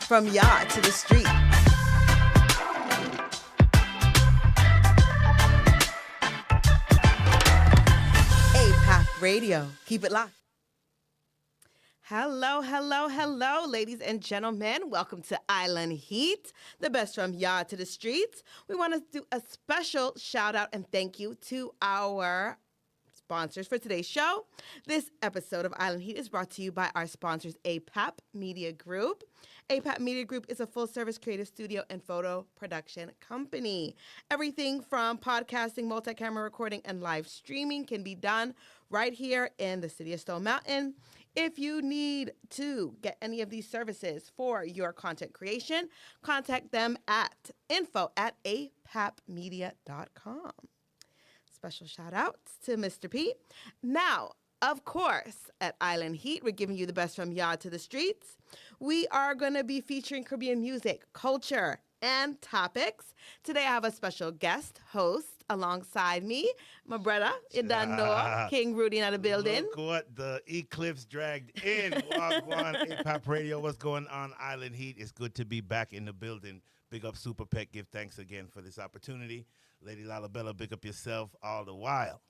from yard to the street. APAP Radio. Keep it locked. Hello, hello, hello, ladies and gentlemen. Welcome to Island Heat, the best from yard to the streets. We want to do a special shout out and thank you to our sponsors for today's show. This episode of Island Heat is brought to you by our sponsors, APAP Media Group. APAP Media Group is a full-service creative studio and photo production company. Everything from podcasting, multi-camera recording, and live streaming can be done right here in the city of Stone Mountain. If you need to get any of these services for your content creation, contact them at info@apapmedia.com. Special shout outs to Mr. Pete. Now, of course, at Island Heat, we're giving you the best from yard to the streets. We are going to be featuring Caribbean music, culture, and topics. Today, I have a special guest host alongside me, my brother, you done know, King Rudy in the building. Look what the Eclipse dragged in. Wagwan, APAP Radio. What's going on, Island Heat? It's good to be back in the building. Big up Super Pet. Give thanks again for this opportunity. Lady Lalabella, big up yourself all the while.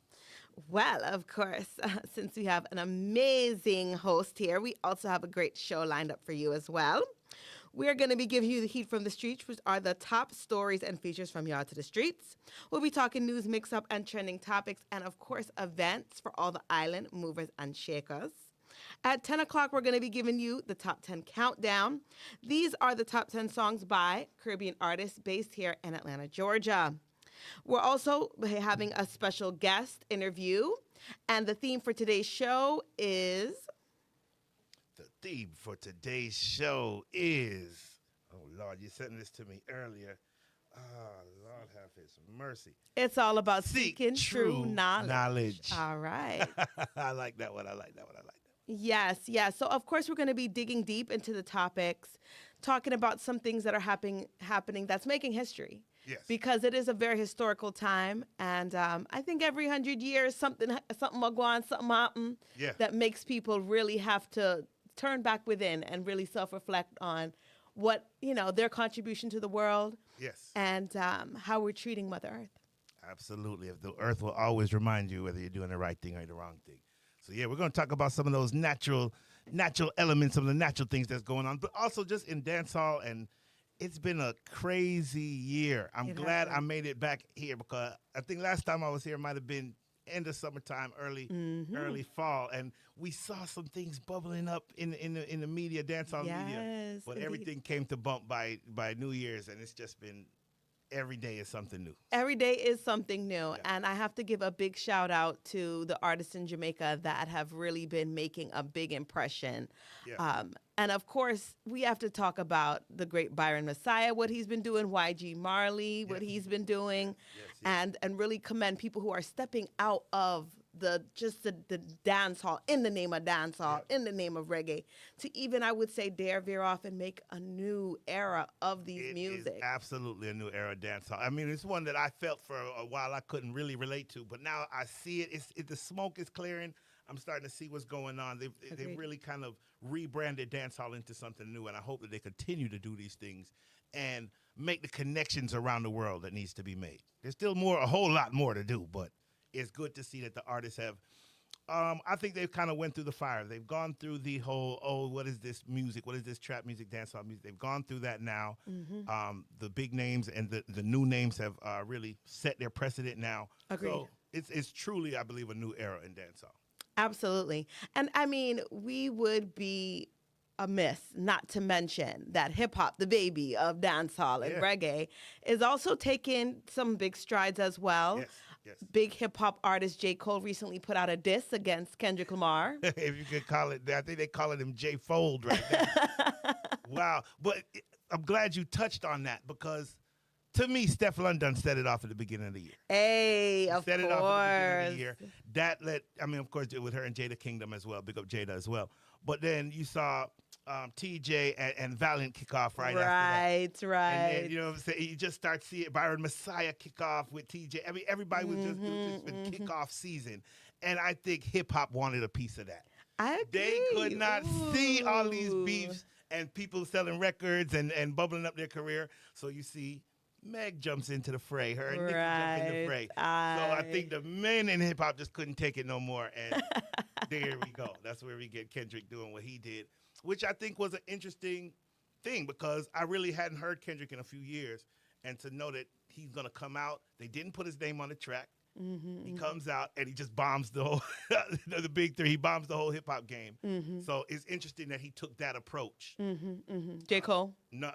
Well, of course, since we have an amazing host here, we also have a great show lined up for you as well. We're going to be giving you the heat from the streets, which are the top stories and features from yard to the streets. We'll be talking news, mix-up, and trending topics, and, of course, events for all the island movers and shakers. At 10 o'clock, we're going to be giving you the top 10 countdown. These are the top 10 songs by Caribbean artists based here in Atlanta, Georgia. We're also having a special guest interview, and the theme for today's show is... The theme for today's show is... Oh, Lord, you sent this to me earlier. Oh, Lord have his mercy. It's all about seeking true knowledge. All right. I like that one. Yes. So, of course, we're going to be digging deep into the topics, talking about some things that are happening that's making history. Yes. Because it is a very historical time, and I think every 100 years something will go on, something happen that makes people really have to turn back within and really self-reflect on what, their contribution to the world. Yes. And how we're treating Mother Earth. Absolutely. The Earth will always remind you whether you're doing the right thing or the wrong thing. So, we're going to talk about some of those natural elements, some of the natural things that's going on, but also just in dancehall. And it's been a crazy year. I'm glad I made it back here because I think last time I was here might have been end of summertime, early fall, and we saw some things bubbling up in the media, dancehall media. But everything came to bump by New Year's, and it's just been every day is something new. Every day is something new, and I have to give a big shout out to the artists in Jamaica that have really been making a big impression. And of course, we have to talk about the great Byron Messia, what he's been doing, YG Marley, what he's been doing, and really commend people who are stepping out of the dance hall, in the name of dance hall, in the name of reggae, to even, I would say, dare veer off and make a new era of these music. It is absolutely a new era of dance hall. I mean, it's one that I felt for a while I couldn't really relate to, but now I see it. The smoke is clearing. I'm starting to see what's going on. They've really kind of rebranded dancehall into something new, and I hope that they continue to do these things and make the connections around the world that needs to be made. There's still a whole lot more to do, but it's good to see that the artists have, I think they've kind of went through the fire. They've gone through the whole, what is this music? What is this trap music, dancehall music? They've gone through that now. The big names and the new names have really set their precedent now. Agreed. So it's truly, I believe, a new era in dancehall. Absolutely. And I mean, we would be amiss not to mention that hip-hop, the baby of dancehall and reggae, is also taking some big strides as well. Yes. Big hip-hop artist J. Cole recently put out a diss against Kendrick Lamar. If you could call it that. I think they call it him J. Fold right now. Wow. But I'm glad you touched on that because, to me, Steph London set it off at the beginning of the year. Hey, of course. Set it off at the beginning of the year. Of course, with her and Jada Kingdom as well. Big up Jada as well. But then you saw TJ and Valiant kick off right after that. Right. And then, you know what I'm saying? You just start seeing Byron Messia kick off with TJ. I mean, everybody was just been kickoff season. And I think hip-hop wanted a piece of that. I agree. They could not see all these beefs and people selling records and bubbling up their career. So you see, Meg jumps into the fray. Her and Nikki jump in the fray. So I think the men in hip hop just couldn't take it no more. And there we go. That's where we get Kendrick doing what he did, which I think was an interesting thing because I really hadn't heard Kendrick in a few years. And to know that he's going to come out, they didn't put his name on the track. He comes out and he just bombs the whole, the big three. He bombs the whole hip hop game. So it's interesting that he took that approach. J. Cole? No,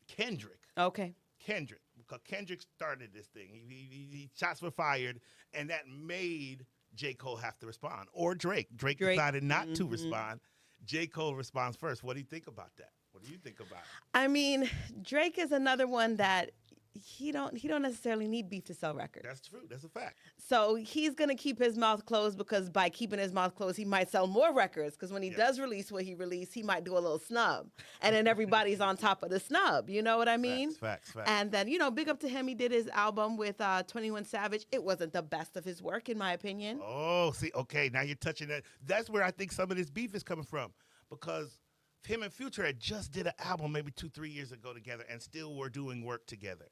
Kendrick. Okay. Kendrick, because Kendrick started this thing. He shots were fired, and that made J. Cole have to respond. Or Drake. Drake decided not to respond. J. Cole responds first. What do you think about that? What do you think about it? I mean, Drake is another one that he don't necessarily need beef to sell records. That's true. That's a fact. So he's going to keep his mouth closed because by keeping his mouth closed, he might sell more records because when he does release what he released, he might do a little snub. And then everybody's on top of the snub. You know what I mean? Facts. And then, big up to him. He did his album with 21 Savage. It wasn't the best of his work, in my opinion. Oh, see, okay, now you're touching that. That's where I think some of this beef is coming from because him and Future had just did an album maybe 2-3 years ago together and still were doing work together.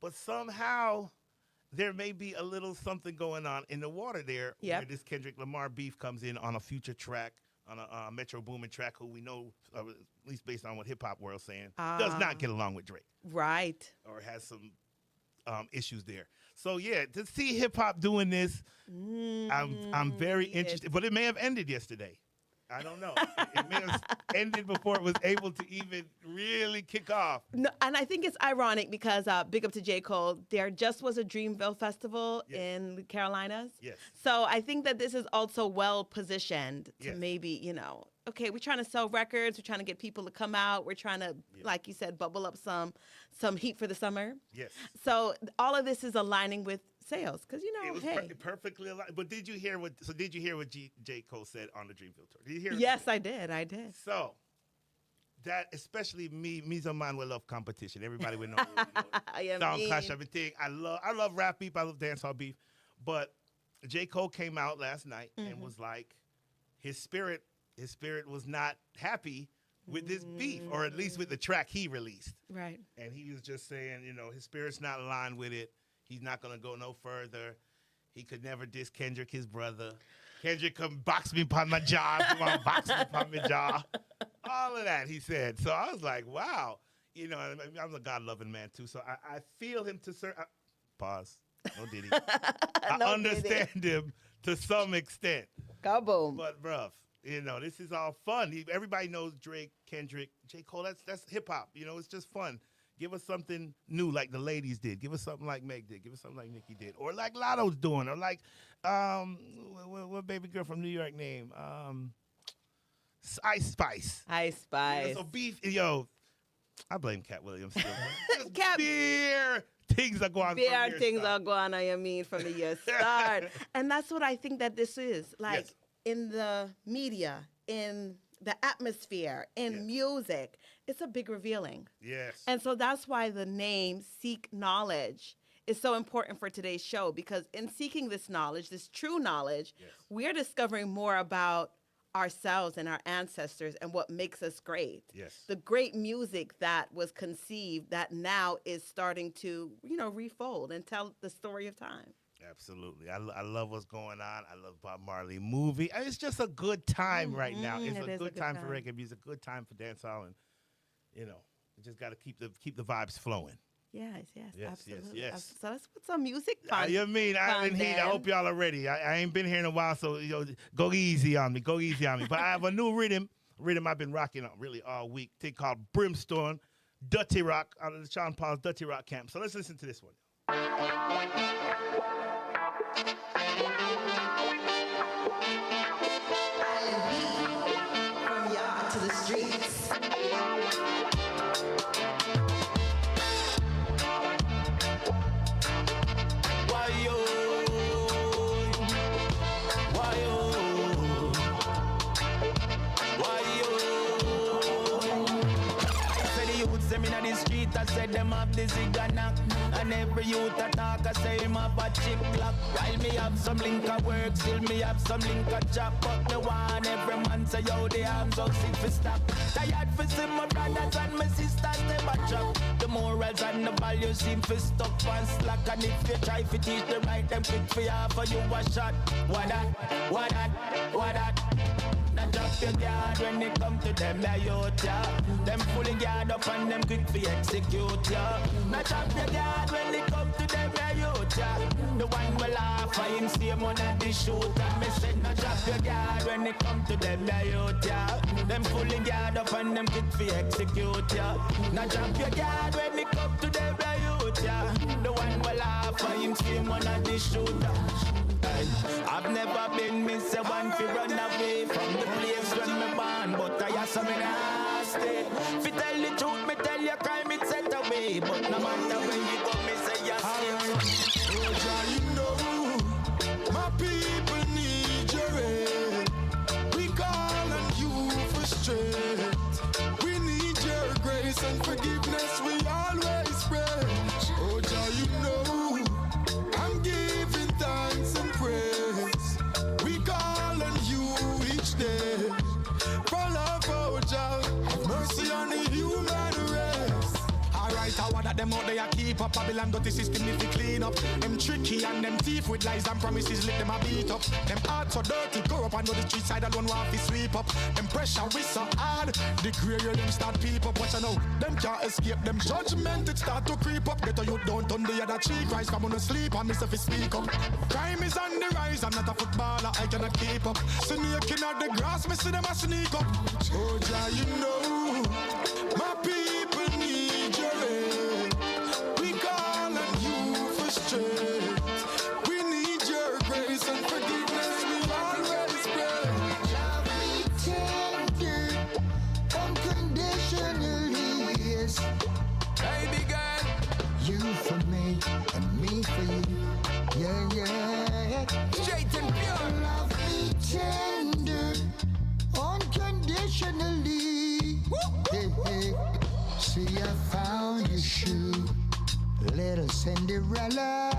But somehow there may be a little something going on in the water there where this Kendrick Lamar beef comes in on a Future track, on a Metro Boomin track who we know, at least based on what hip hop world's saying, does not get along with Drake. Right. Or has some issues there. So yeah, to see hip hop doing this, I'm very interested. But it may have ended yesterday. I don't know. It may have ended before it was able to even really kick off. No, and I think it's ironic because big up to J. Cole, there just was a Dreamville Festival in the Carolinas. Yes. So I think that this is also well positioned to maybe, okay, we're trying to sell records, we're trying to get people to come out, we're trying to, like you said, bubble up some heat for the summer. Yes. So all of this is aligning with sales because it was perfectly aligned. But did you hear what J. Cole said on the Dreamville tour? Did you hear? Yes, I did. So that especially me someone will love competition. Everybody would know. Sound clash, everything. I love rap beef. I love dancehall beef. But J. Cole came out last night and was like, his spirit was not happy with this beef, or at least with the track he released. Right. And he was just saying, his spirit's not aligned with it. He's not going to go no further. He could never diss Kendrick, his brother. Kendrick come box me upon my jaw. Come on, box me upon my jaw. All of that, he said. So I was like, wow. I'm a God-loving man, too. So I feel him to certain... Pause. No diddy. I understand him to some extent. Kaboom. But, bruv, this is all fun. Everybody knows Drake, Kendrick, J. Cole. That's hip-hop. It's just fun. Give us something new like the ladies did. Give us something like Meg did. Give us something like Nicki did. Or like Lotto's doing. Or like, what baby girl from New York name? Ice Spice. Ice Spice. So beef, I blame Cat Williams still. Cat. Beer things are going on. Beer things are going on, from the year start. And that's what I think that this is. Like in the media, in the atmosphere, in music, it's a big revealing. Yes. And so that's why the name Seek Knowledge is so important for today's show, because in seeking this knowledge, this true knowledge, we're discovering more about ourselves and our ancestors and what makes us great. Yes. The great music that was conceived that now is starting to, refold and tell the story of time. Absolutely. I love what's going on. I love Bob Marley movie. It's just a good time right now. It's a good time for reggae music, a good time for dancehall, and you just got to keep the vibes flowing. Yes, absolutely. Yes. So let's put some music on. You mean I didn't heat. I hope y'all are ready. I ain't been here in a while, so go easy on me. Go easy on me. But I have a new rhythm I've been rocking on really all week. Thing called Brimstone Dirty Rock out of the Sean Paul's Dirty Rock camp. So let's listen to this one. From yard to the streets. I said them up the ziganac. And every youth attack, I say him have a chip clock. While me have some link of work, still me have some link of job. But me want every man say, yo, the arms out sit for stop. Tired for see my brothers and my sisters, they match up. The morals and the values seem for stuck and slack. And if you try to teach the right, them quick for you, for you a shot. What that, what that, what that? Now drop your guard when it come to them, yeah, youth, yeah. Them pulling guard up and them quick for execute, yeah. Now drop your guard when it come to them, yeah, youth, yeah. The one will laugh, I him same one at the shoot. And me said, now drop your guard when it come to them, yeah, youth, yeah. Them pulling guard up and them quick for execute, yeah. Now drop your guard when it come to them, yeah, youth, yeah. The one will laugh, I him same one at the shoot. I've never been miss a one fi run away from the place when me born, but I have some nasty. Fi tell the truth, me tell you crime it set away, but no matter where you go, me say you stay. Oh, Jah, you know, my people need your aid. We call on you for strength. We need your grace and forgiveness. We always pray. Oh, Jah, you know, I'm giving thanks and praise. We call on you each day. For love, oh Jah, have mercy on the human race. Alright, I want that them out there keep up Babylon dirty system if we clean up. Them tricky and them thief with lies and promises let them a beat up. Them hearts so dirty, go up and do the street side alone want to sweep up. Them pressure we so hard, the grey them start peep up. Watch you know, them can't escape them judgment, it start to creep up. Get a youth don't turn the other cheek, rise from on the sleep and myself speak up. Crime is on the rise, I'm not a footballer, I cannot keep up. Snaking out the grass, me see them a sneak up. Oh Jah, you know, my people need your aid. We call on you for strength. We need your grace and forgiveness. We always pray. Love me tender, unconditionally, yes. Baby girl, You for me and me for you. Yeah, yeah. straight and pure. Love me tender, unconditionally. Hey, hey. See, I found your shoe, little Cinderella.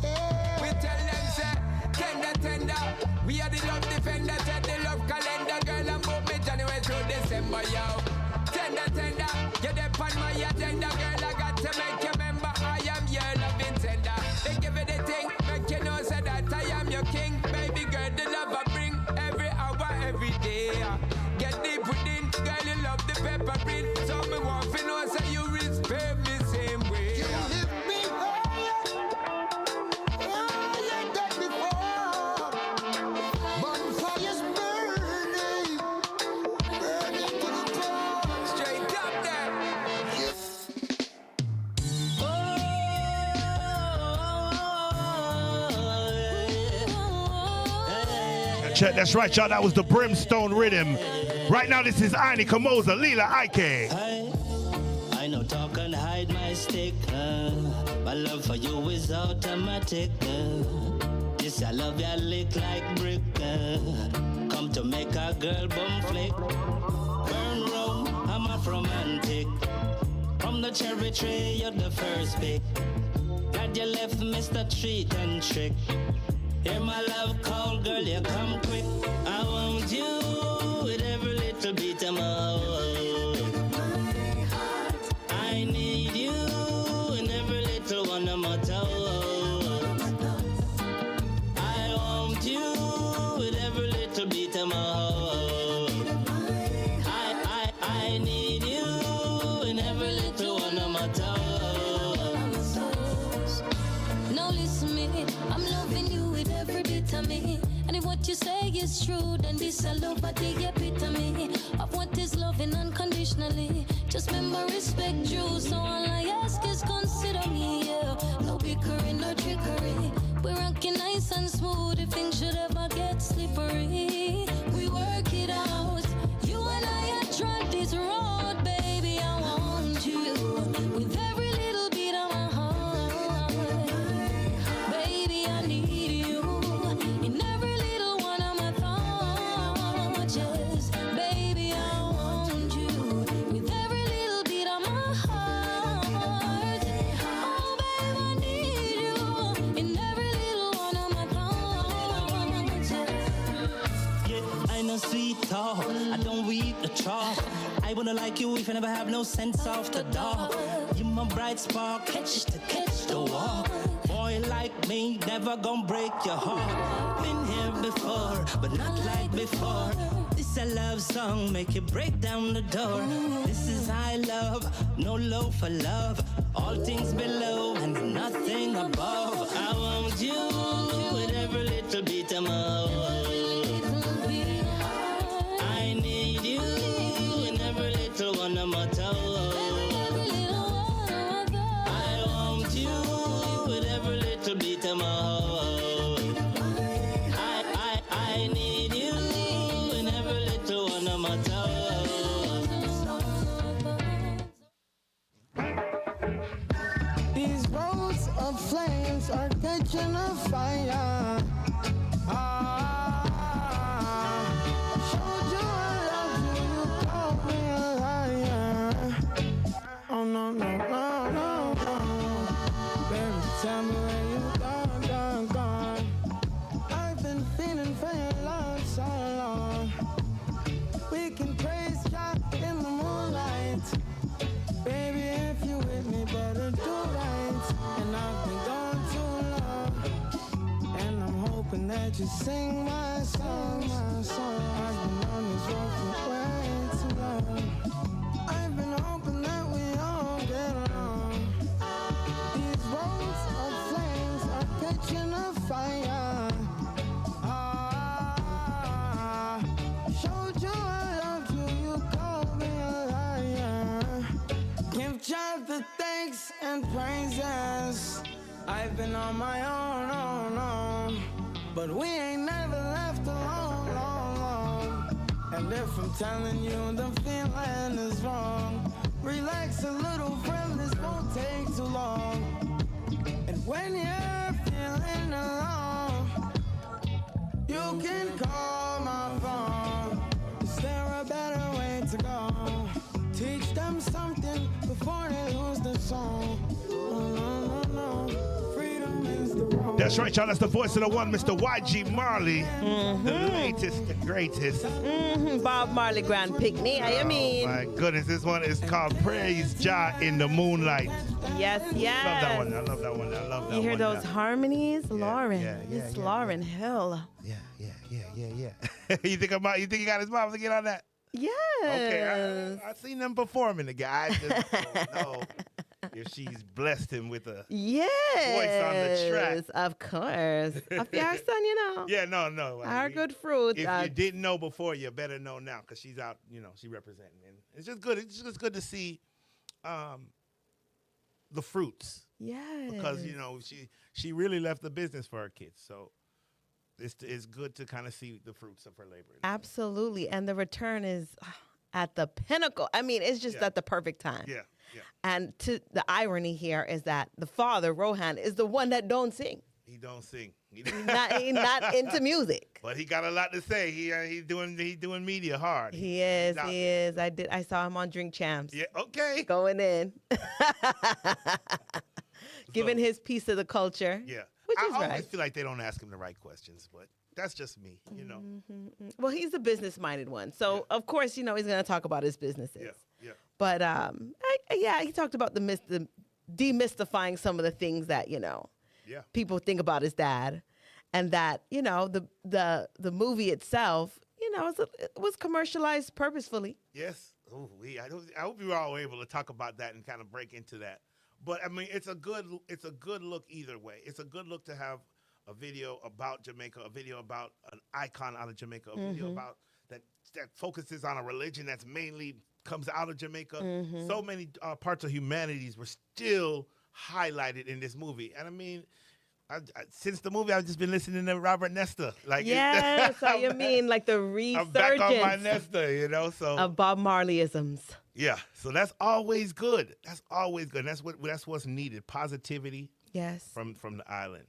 We Yeah. tell them say, tender, tender. We are the love defender, set the love calendar, girl, and move me January through December, yo. Tender, tender, you're the on my agenda, girl. I got to make you remember I am your loving tender. They give it the thing, make you know say that I am your king, baby girl. The love I bring every hour, every day. Get deep within, girl. You love the pepper breed, so me want to know say you respect me same way. You lift me higher, higher than before. Bonfires burning, burning to the core. Straight up there. That's right, y'all. That was the Brimstone Riddim. Right now, this is Ani Kamoza, Lila Ike. I know talk and hide my stick. My love for you is automatic. This I love ya lick like brick. Come to make a girl bum flick. Burn rum, I'm a romantic. From the cherry tree, you're the first pick. Glad you left Mr. Treat and Trick. Hear my love call, girl, you come quick. I want you with every little beat of my heart. I need you in every little one of my toes. I want you with every little beat of my heart. I need you in every little one of my toes. Now listen me, I'm loving you with every bit of me. And if what you say is true, then this I love at the epitome of what is loving unconditionally. Just remember respect you, so all I ask is consider me, yeah. No bickering, no trickery. We're rocking nice and smooth, if things should ever get slippery. We work it out, you and I have tried this road, baby. I want you with every little bit of my heart. Baby, I need you in every little one of my thoughts. Yes, baby, I want you with every little bit of my heart. Oh, chalk. I wanna like you if I never have no sense of the dark. You my bright spark, catch the walk. Boy like me, never gonna break your heart. Been here before, but not like before. This a love song, make you break down the door. This is high love, no low for love. All things below and nothing above. I want you with every little bit of my heart. I need you in every little one of my toes. I want you with every little bit of my heart. I need you in every little one of my toes. These roads of flames are catching a fire. Showed you I love you, you called me a liar. Oh no, no, no, no, no. Baby, tell me where you gone. I've been feeling for your love so long. We can praise God in the moonlight. Baby, if you with me, better do right. And I've been gone too long. And I'm hoping that you sing my song, my song. I've been on this road for way too long. I've been hoping that we all get along. These roads of flames are catching a fire. Showed you I loved you, you called me a liar. Give God the thanks and praises. I've been on my own, but we ain't never left alone, long. And if I'm telling you the feeling is wrong, relax a little, friend, this won't take too long. And when you're feeling alone, you can call my phone. Is there a better way to go? Teach them something before they lose the song. No, no, no. Freedom is the road. That's right, y'all. That's the voice of the one, Mr. YG Marley. The latest, the greatest. Bob Marley Grand Picnic, I mean. My goodness, this one is called Praise Jah in the Moonlight. Yes, yes. Love that one. I love that one. I love that one. You hear those harmonies? Lauren. yeah, It's yeah, Lauren Hill. Yeah. You think he got his mom to get on that? Yes. Okay, I seen them performing the guy. I just don't know if she's blessed him with a voice on the track. Of course. Of your son, you know. Yeah, no. Our good fruit. If you didn't know before, you better know now because she's out, she representing. And it's just good. It's just good to see the fruits. Yes. Because, she really left the business for her kids. So it's good to kind of see the fruits of her labor. Absolutely. And the return is at the pinnacle. I mean, it's just at the perfect time. Yeah. And the irony here is that the father, Rohan, is the one that don't sing. He don't sing. He's not into music. But he got a lot to say. He's doing media hard. He is. I saw him on Drink Champs. Yeah, okay. Going in. Giving his piece of the culture. Yeah. Which is I right. always feel like they don't ask him the right questions, but that's just me, Well, he's a business-minded one. So, of course, he's going to talk about his businesses. Yeah. But, he talked about the demystifying some of the things that, people think about his dad. And that, the movie itself, it was commercialized purposefully. Yes. Oh, I hope you were all able to talk about that and kind of break into that. But I mean, it's a good look either way. It's a good look to have a video about Jamaica, a video about an icon out of Jamaica, a video about that focuses on a religion that's mainly comes out of Jamaica. So many parts of humanities were still highlighted in this movie, and I mean. Since the movie, I've just been listening to Robert Nesta. Yes, so you mean like the resurgence I'm back on my Nesta, so of Bob Marleyisms. Yeah, so that's always good. That's always good. That's what's needed. Positivity. Yes. From the island.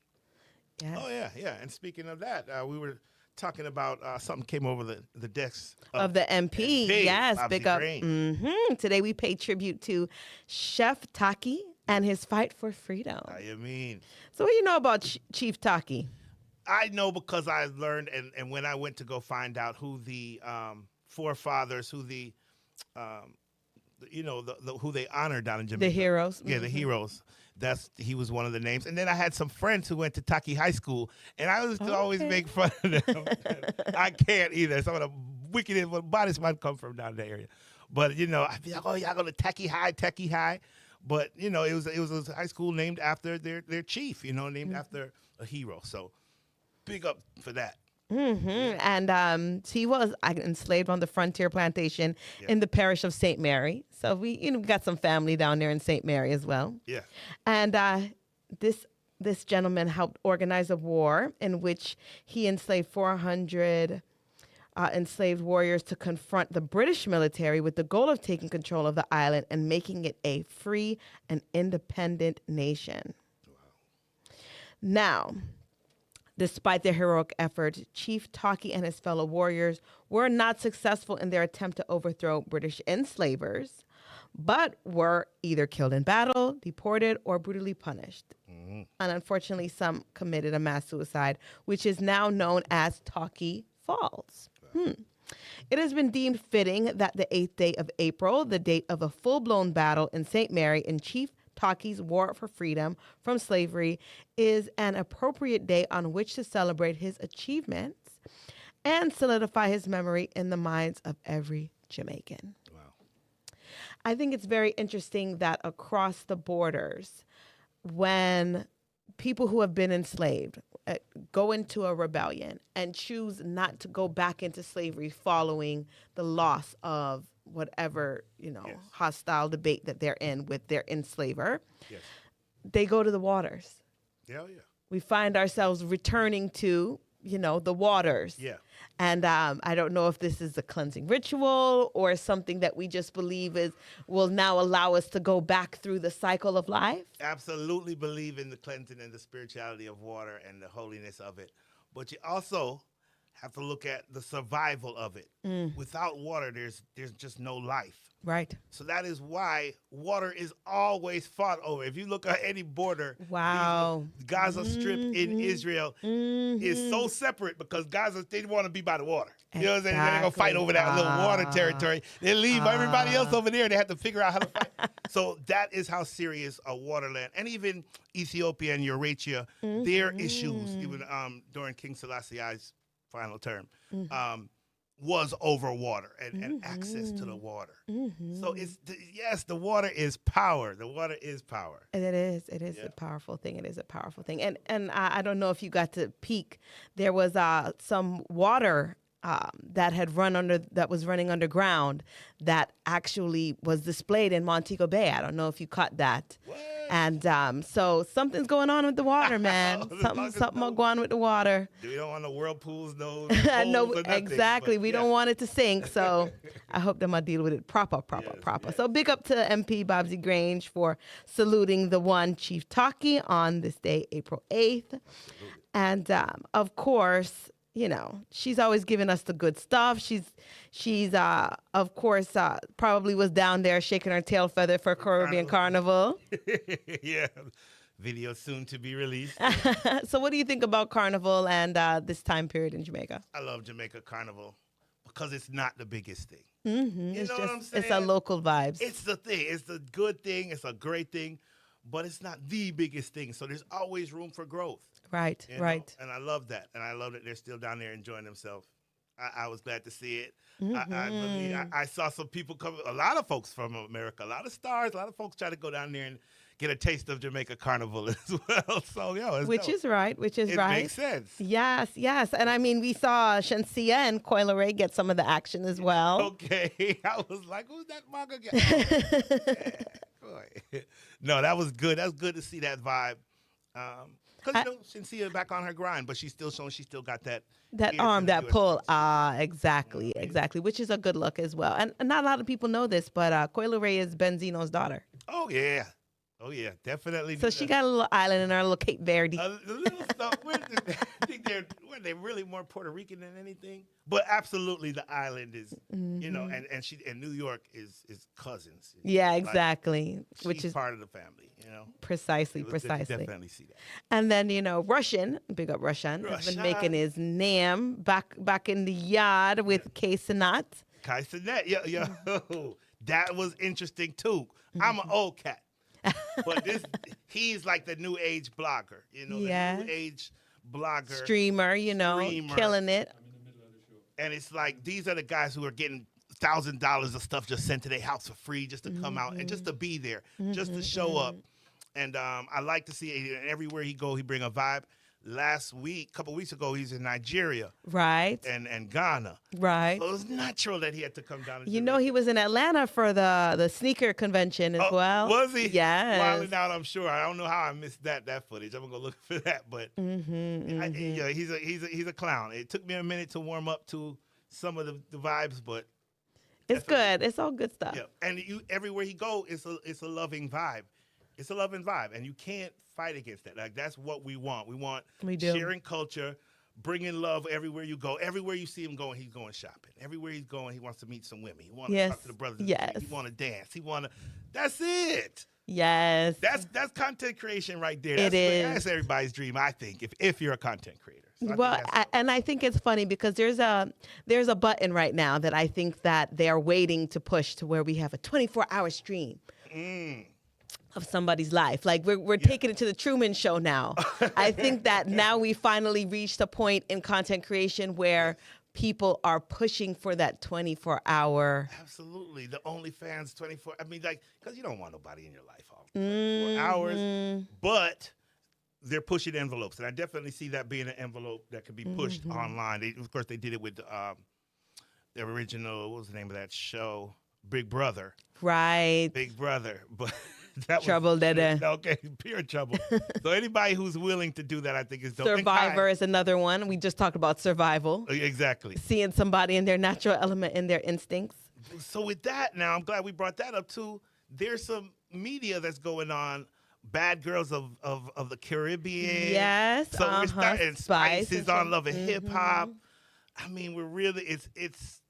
Yes. Oh yeah. And speaking of that, we were talking about something came over the decks of the MP. Yes, Bobsy big up. Brain. Today we pay tribute to Chef Taki and his fight for freedom. How you mean? So what do you know about Chief Taki? I know because I learned, and when I went to go find out who the forefathers, who the who they honor down in Jamaica. The heroes. Yeah, the heroes. He was one of the names. And then I had some friends who went to Tacky High School, and I used to always make fun of them. I can't either. Some of the wickedest bodies might come from down the area. But, I'd be like, oh, y'all go to Tacky High. But, it was a high school named after their chief, named after a hero. So big up for that. Mm-hmm. And he was enslaved on the frontier plantation in the parish of St. Mary. So we got some family down there in St. Mary as well. Yeah. And this gentleman helped organize a war in which he enslaved 400 enslaved warriors to confront the British military with the goal of taking control of the island and making it a free and independent nation. Wow. Now, despite their heroic efforts, Chief Taki and his fellow warriors were not successful in their attempt to overthrow British enslavers, but were either killed in battle, deported, or brutally punished. Mm-hmm. And unfortunately, some committed a mass suicide, which is now known as Taki Falls. It has been deemed fitting that the 8th day of April, the date of a full-blown battle in St. Mary in Chief Taki's war for freedom from slavery, is an appropriate day on which to celebrate his achievements and solidify his memory in the minds of every Jamaican. Wow. I think it's very interesting that across the borders, when people who have been enslaved go into a rebellion and choose not to go back into slavery following the loss of whatever, hostile debate that they're in with their enslaver, they go to the waters. Yeah. We find ourselves returning to, the waters. Yeah. And I don't know if this is a cleansing ritual or something that we just believe will now allow us to go back through the cycle of life. Absolutely believe in the cleansing and the spirituality of water and the holiness of it. But you also have to look at the survival of it. Without water, there's just no life. Right. So that is why water is always fought over. If you look at any border, wow, Gaza Strip in Israel is so separate because Gaza, they want to be by the water. You know what I'm saying? They're going to fight over that little water territory. They leave everybody else over there. They have to figure out how to fight. So that is how serious a waterland. And even Ethiopia and Eurasia, their issues, even during King Selassie's final term, was over water and access to the water. So the water is power. The water is power. And it is a powerful thing. It is a powerful thing. And I don't know if you got to peek. There was some water that was running underground that actually was displayed in Montego Bay. I don't know if you caught that. What? And so something's going on with the water, man. something going on with the water. We don't want the whirlpools, no. No, exactly. We don't want it to sink. So I hope that I deal with it proper. Yes. So big up to MP Babsy Grange for saluting the one Chief Taki on this day, April 8th. And of course, she's always giving us the good stuff. She's of course, probably was down there shaking her tail feather for Caribbean Carnival. Yeah. Video soon to be released. So what do you think about Carnival and this time period in Jamaica? I love Jamaica Carnival because it's not the biggest thing. Mm-hmm. You know what I'm saying? It's a local vibes. It's the thing. It's a good thing. It's a great thing. But it's not the biggest thing. So there's always room for growth. Right, right. And I love that. And I love that they're still down there enjoying themselves. I was glad to see it. I saw some people come, a lot of folks from America, a lot of stars, a lot of folks try to go down there and get a taste of Jamaica Carnival as well. So, which is right. It makes sense. Yes. And I mean, we saw Shenseea and Coil Ray get some of the action as well. Okay. I was like, who's that manga guy? No, that was good. That was good to see that vibe. Because Shenseea back on her grind, but she's still showing she still got that arm, that pull. Exactly. Which is a good look as well. And not a lot of people know this, but Coil Ray is Benzino's daughter. Oh yeah, definitely. So she got a little island in her little Cape Verde. A little stuff. I think they're really more Puerto Rican than anything. But absolutely, the island is, and New York is cousins. Yeah, exactly. Which is part of the family. Precisely. Definitely see that. And then Russian, big up Russian, has been making his name back in the yard with K-Sanat. Kai Sinet, yo, that was interesting too. I'm an old cat, but he's like the new age blogger, the new age blogger, streamer, killing it. And it's like these are the guys who are getting $1,000 of stuff just sent to their house for free, just to come out and just to be there, just to show up. And I like to see it. Everywhere he go, he bring a vibe. Last week, couple weeks ago, he's in Nigeria, right, and Ghana, right. So it was natural that he had to come down. He was in Atlanta for the sneaker convention as well. Was he? Yes. Wilding out, I'm sure. I don't know how I missed that footage. I'm gonna go look for that. But he's a clown. It took me a minute to warm up to some of the vibes, but it's good. It's all good stuff. Yeah, and everywhere he go, it's a loving vibe. It's a loving vibe, and you can't fight against that. Like, that's what we want. We do. Sharing culture, bringing love everywhere you go. Everywhere you see him going, he's going shopping. Everywhere he's going, he wants to meet some women. He wants to talk to the brothers. Yes. He want to dance. That's it. Yes. That's content creation right there. That's everybody's dream, I think, if you're a content creator. So I think it's funny because there's a button right now that I think that they're waiting to push to where we have a 24-hour stream. Of somebody's life. Like we're taking it to the Truman Show now. I think that now we finally reached a point in content creation where people are pushing for that 24-hour. Absolutely. The OnlyFans 24. I mean, like, because you don't want nobody in your life all 24 hours. But they're pushing envelopes. And I definitely see that being an envelope that could be pushed online. Of course, they did it with the original, what was the name of that show? Big Brother. Right. Big Brother. But that trouble, was okay, pure trouble. So anybody who's willing to do that, I think is dope. Survivor is another one. We just talked about survival. Exactly. Seeing somebody in their natural element, in their instincts. So with that, now I'm glad we brought that up too. There's some media that's going on. Bad Girls of the Caribbean. Yes. So we're starting. Spice is on Love and Hip Hop. I mean, we're really it's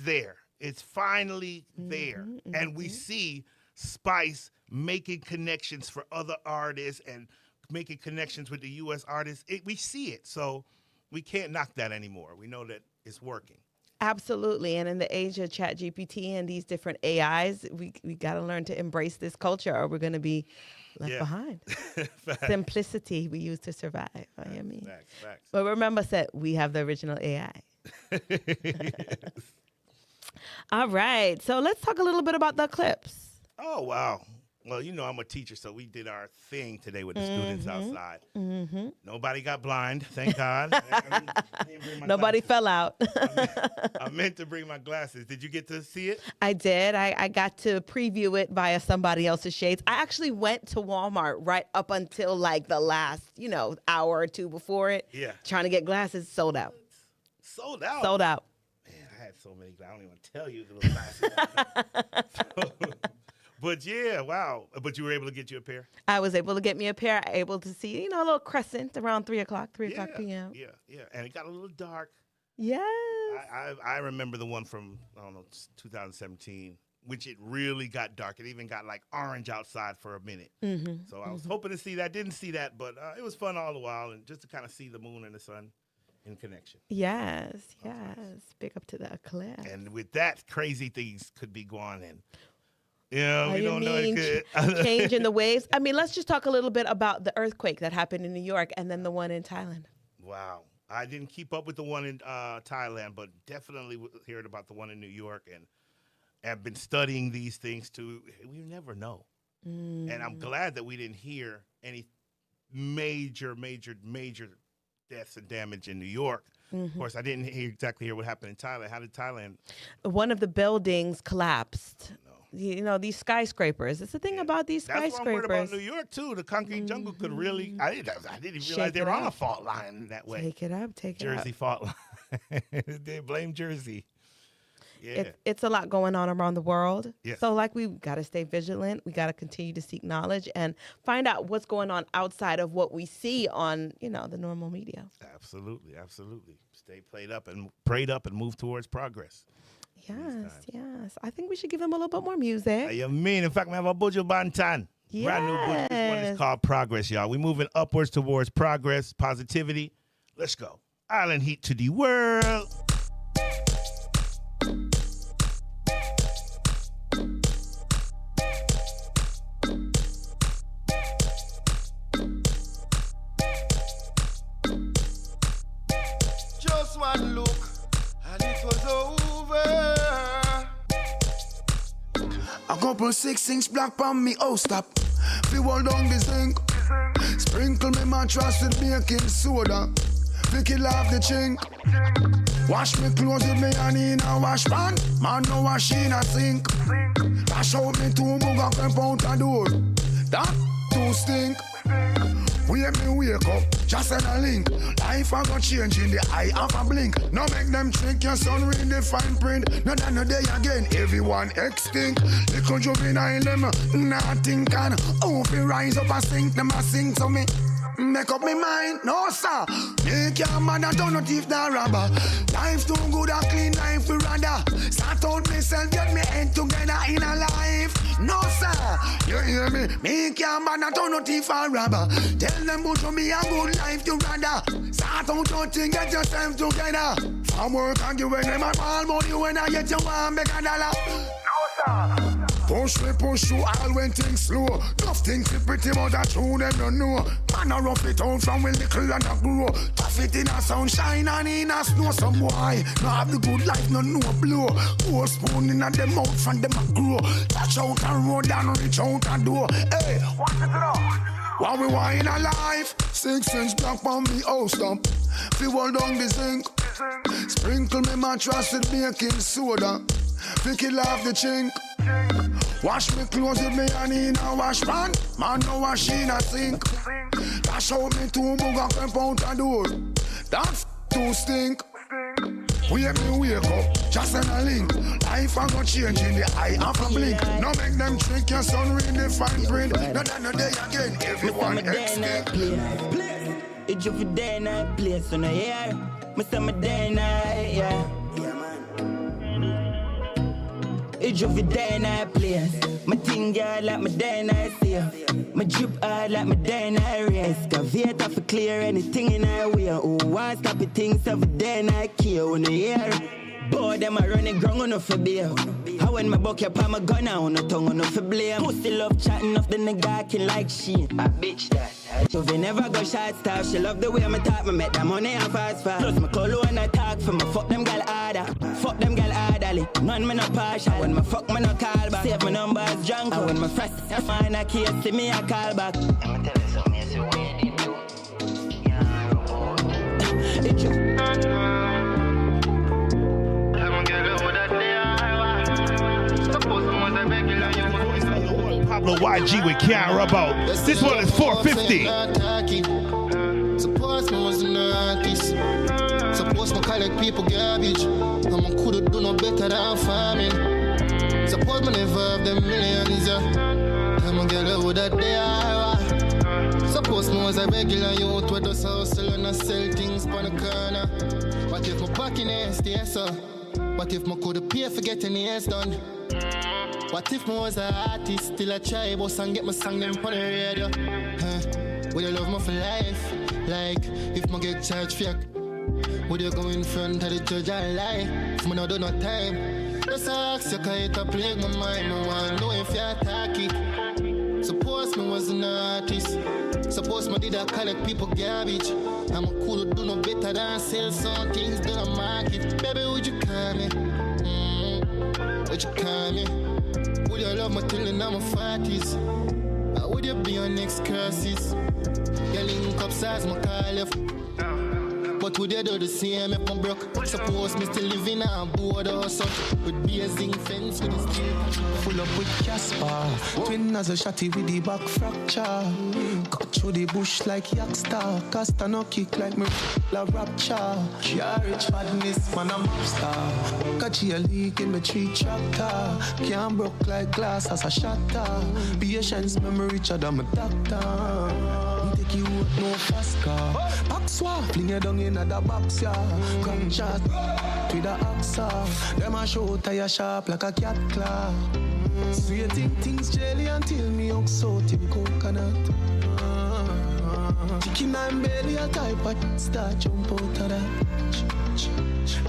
there. It's finally there, and we see Spice making connections for other artists and making connections with the U.S. artists. We see it, so we can't knock that anymore. We know that it's working. Absolutely, and in the age of ChatGPT and these different AIs, we got to learn to embrace this culture, or we're going to be left behind. Simplicity we use to survive. Facts. But remember, we have the original AI. All right, so let's talk a little bit about the Eclipse. Oh, wow. Well, I'm a teacher, so we did our thing today with the students outside. Nobody got blind, thank God. Nobody fell out. I meant to bring my glasses. Did you get to see it? I did. I got to preview it via somebody else's shades. I actually went to Walmart right up until like the last, hour or two before it. Yeah. Trying to get glasses, sold out. Sold out? Sold out. Man, I had so many glasses. I don't even tell you the little glasses. But yeah, wow. But you were able to get you a pair? I was able to get me a pair. Able to see, a little crescent around 3 o'clock p.m. Yeah. And it got a little dark. Yes. I remember the one from, 2017, which it really got dark. It even got like orange outside for a minute. So I was hoping to see that. Didn't see that, but it was fun all the while. And just to kind of see the moon and the sun in connection. Yes. Big up to the Eclipse. And with that, crazy things could be going in. Yeah, we don't know it could. Change in the waves. I mean, let's just talk a little bit about the earthquake that happened in New York and then the one in Thailand. Wow. I didn't keep up with the one in Thailand, but definitely heard about the one in New York and have been studying these things too. We never know. And I'm glad that we didn't hear any major deaths and damage in New York. Of course, I didn't exactly hear what happened in Thailand. How did Thailand? One of the buildings collapsed. These skyscrapers. It's the thing about these skyscrapers. That's what I'm worried about New York, too. The concrete jungle could really... I didn't even realize they were on a fault line that way. Take it up. Jersey fault line. They blame Jersey. Yeah. It's a lot going on around the world. Yes. So, we got to stay vigilant. We got to continue to seek knowledge and find out what's going on outside of what we see on, the normal media. Absolutely. Stay prayed up and move towards progress. Yes. I think we should give them a little bit more music. You mean? In fact, we have a Buju Bantan. Yes. Brand new book. This one is called Progress, y'all. We're moving upwards towards progress, positivity. Let's go. Island heat to the world. A couple 6-inch black on me, oh stop. Fi hold down the zinc. Sprinkle me mattress with baking soda. Pick it off the chink. Wash me clothes with me hand in a wash pan. Man no wash in a sink. Dash out me 2 booga crap out a door. That too stink. Wake up, just send a link. Life a go change in the eye of a blink. No make them trick your son read the fine print. No done a day again, everyone extinct. Little juvenile them, nothing can. Oh, if rise up and sink, them a sing to me. Make up me mind, no sir. Make your mother don't no thief nor robber. Life too good a clean life we rather. Start out myself, get me head together in a life. No sir, you hear me? Make your mother don't no thief or robber. Tell them about me a good life to rather. Start out your thing, get yourself together. From work and give them a small money when I get you $1 big dollar. No sir. Push you all when things slow. Tough things is pretty much a true, them don't know. Man a rough it out from when little and a grow. Tough it in a sunshine and in a snow. Some boy no have the good life, no blow. Pour spoon in a them mouth from them a grow. Touch out a road and reach out a door. Hey, what's it now? What we want in a life? 6-inch black on me, oh stop. Fi hold down the zinc. Sprinkle me mattress with baking soda. Pick it off the chink. Wash me clothes with me hand in a wash pan. Man no wash in a sink. Dash out me 2 booga crap out a door. That too stink. Wake up, just send a link. Life a go change in the eye of a blink. No make them trick your son read the fine print. No done a day again, everyone extinct. It's your day night place on the air. Me say my day night, yeah. It's your day night place. My thing girl like my day night see. My drip hard like my day night race. Excavator for clear anything in our way. Oh, one stop it things every day night care on the air. Boy, them a running ground on for beer. How when my buck up on my gun on the tongue on for blame. Pussy love chatting off the nigga can like shit. A bitch that. So they never go shot stop. She love the way me talk. Me make that money and fast. Plus my call when I talk for me. Fuck them gal harder. Fuck them gal harderly. None me no partial. When my fuck me no call back. Save my numbers drunk. And when my fresh I find a case see me a call back. I'ma tell you something. You see what you did do. Yeah, it's just. Pablo YG with Kiara about. This one is 450. Suppose me was an artist. Suppose me collect people garbage. And I coulda do no better than farming. Suppose me never have them millions, yeah. I'm a girl who that they are. Suppose me was a regular youth with us hustle and I sell things on the corner. What if my pocket ain't stay so? What if my coulda pay for getting the ass done? What if I was an artist, still I try boss and get my song them on the radio? Would you love me for life? Like, if I get charged for you, would you go in front of the judge and lie? If I not do no time, just ask you, cause it a plague my mind. I want to know if you're Tacky. Suppose me was an artist. Suppose me did I collect people garbage. I'm cool to do no better than sell some things to the market. Baby, would you call me? Would you call me? Would you love me till I'm a 40s? Or would you be your next curses? You link up size my car left. But would you do the same if I'm broke? Suppose me still living on a board or something. With blazing fence with the steel. Full up with Casper. Twin as a shotty with the back fracture. Cut through the bush like Yakstar. Casta no kick like me la rapture. She a rich badness, man a mobster. Catch a leak in my tree tractor. Can't broke like glass as a shatter. Patience memory richer than my doctor. Take you out no fast car. Back swap, fling you down in the box, yeah. Come shot with the axe off. Them a show tire sharp like a cat claw. So you think things jelly until me hook so till coconut. Chicken and belly a type of start jump out of that.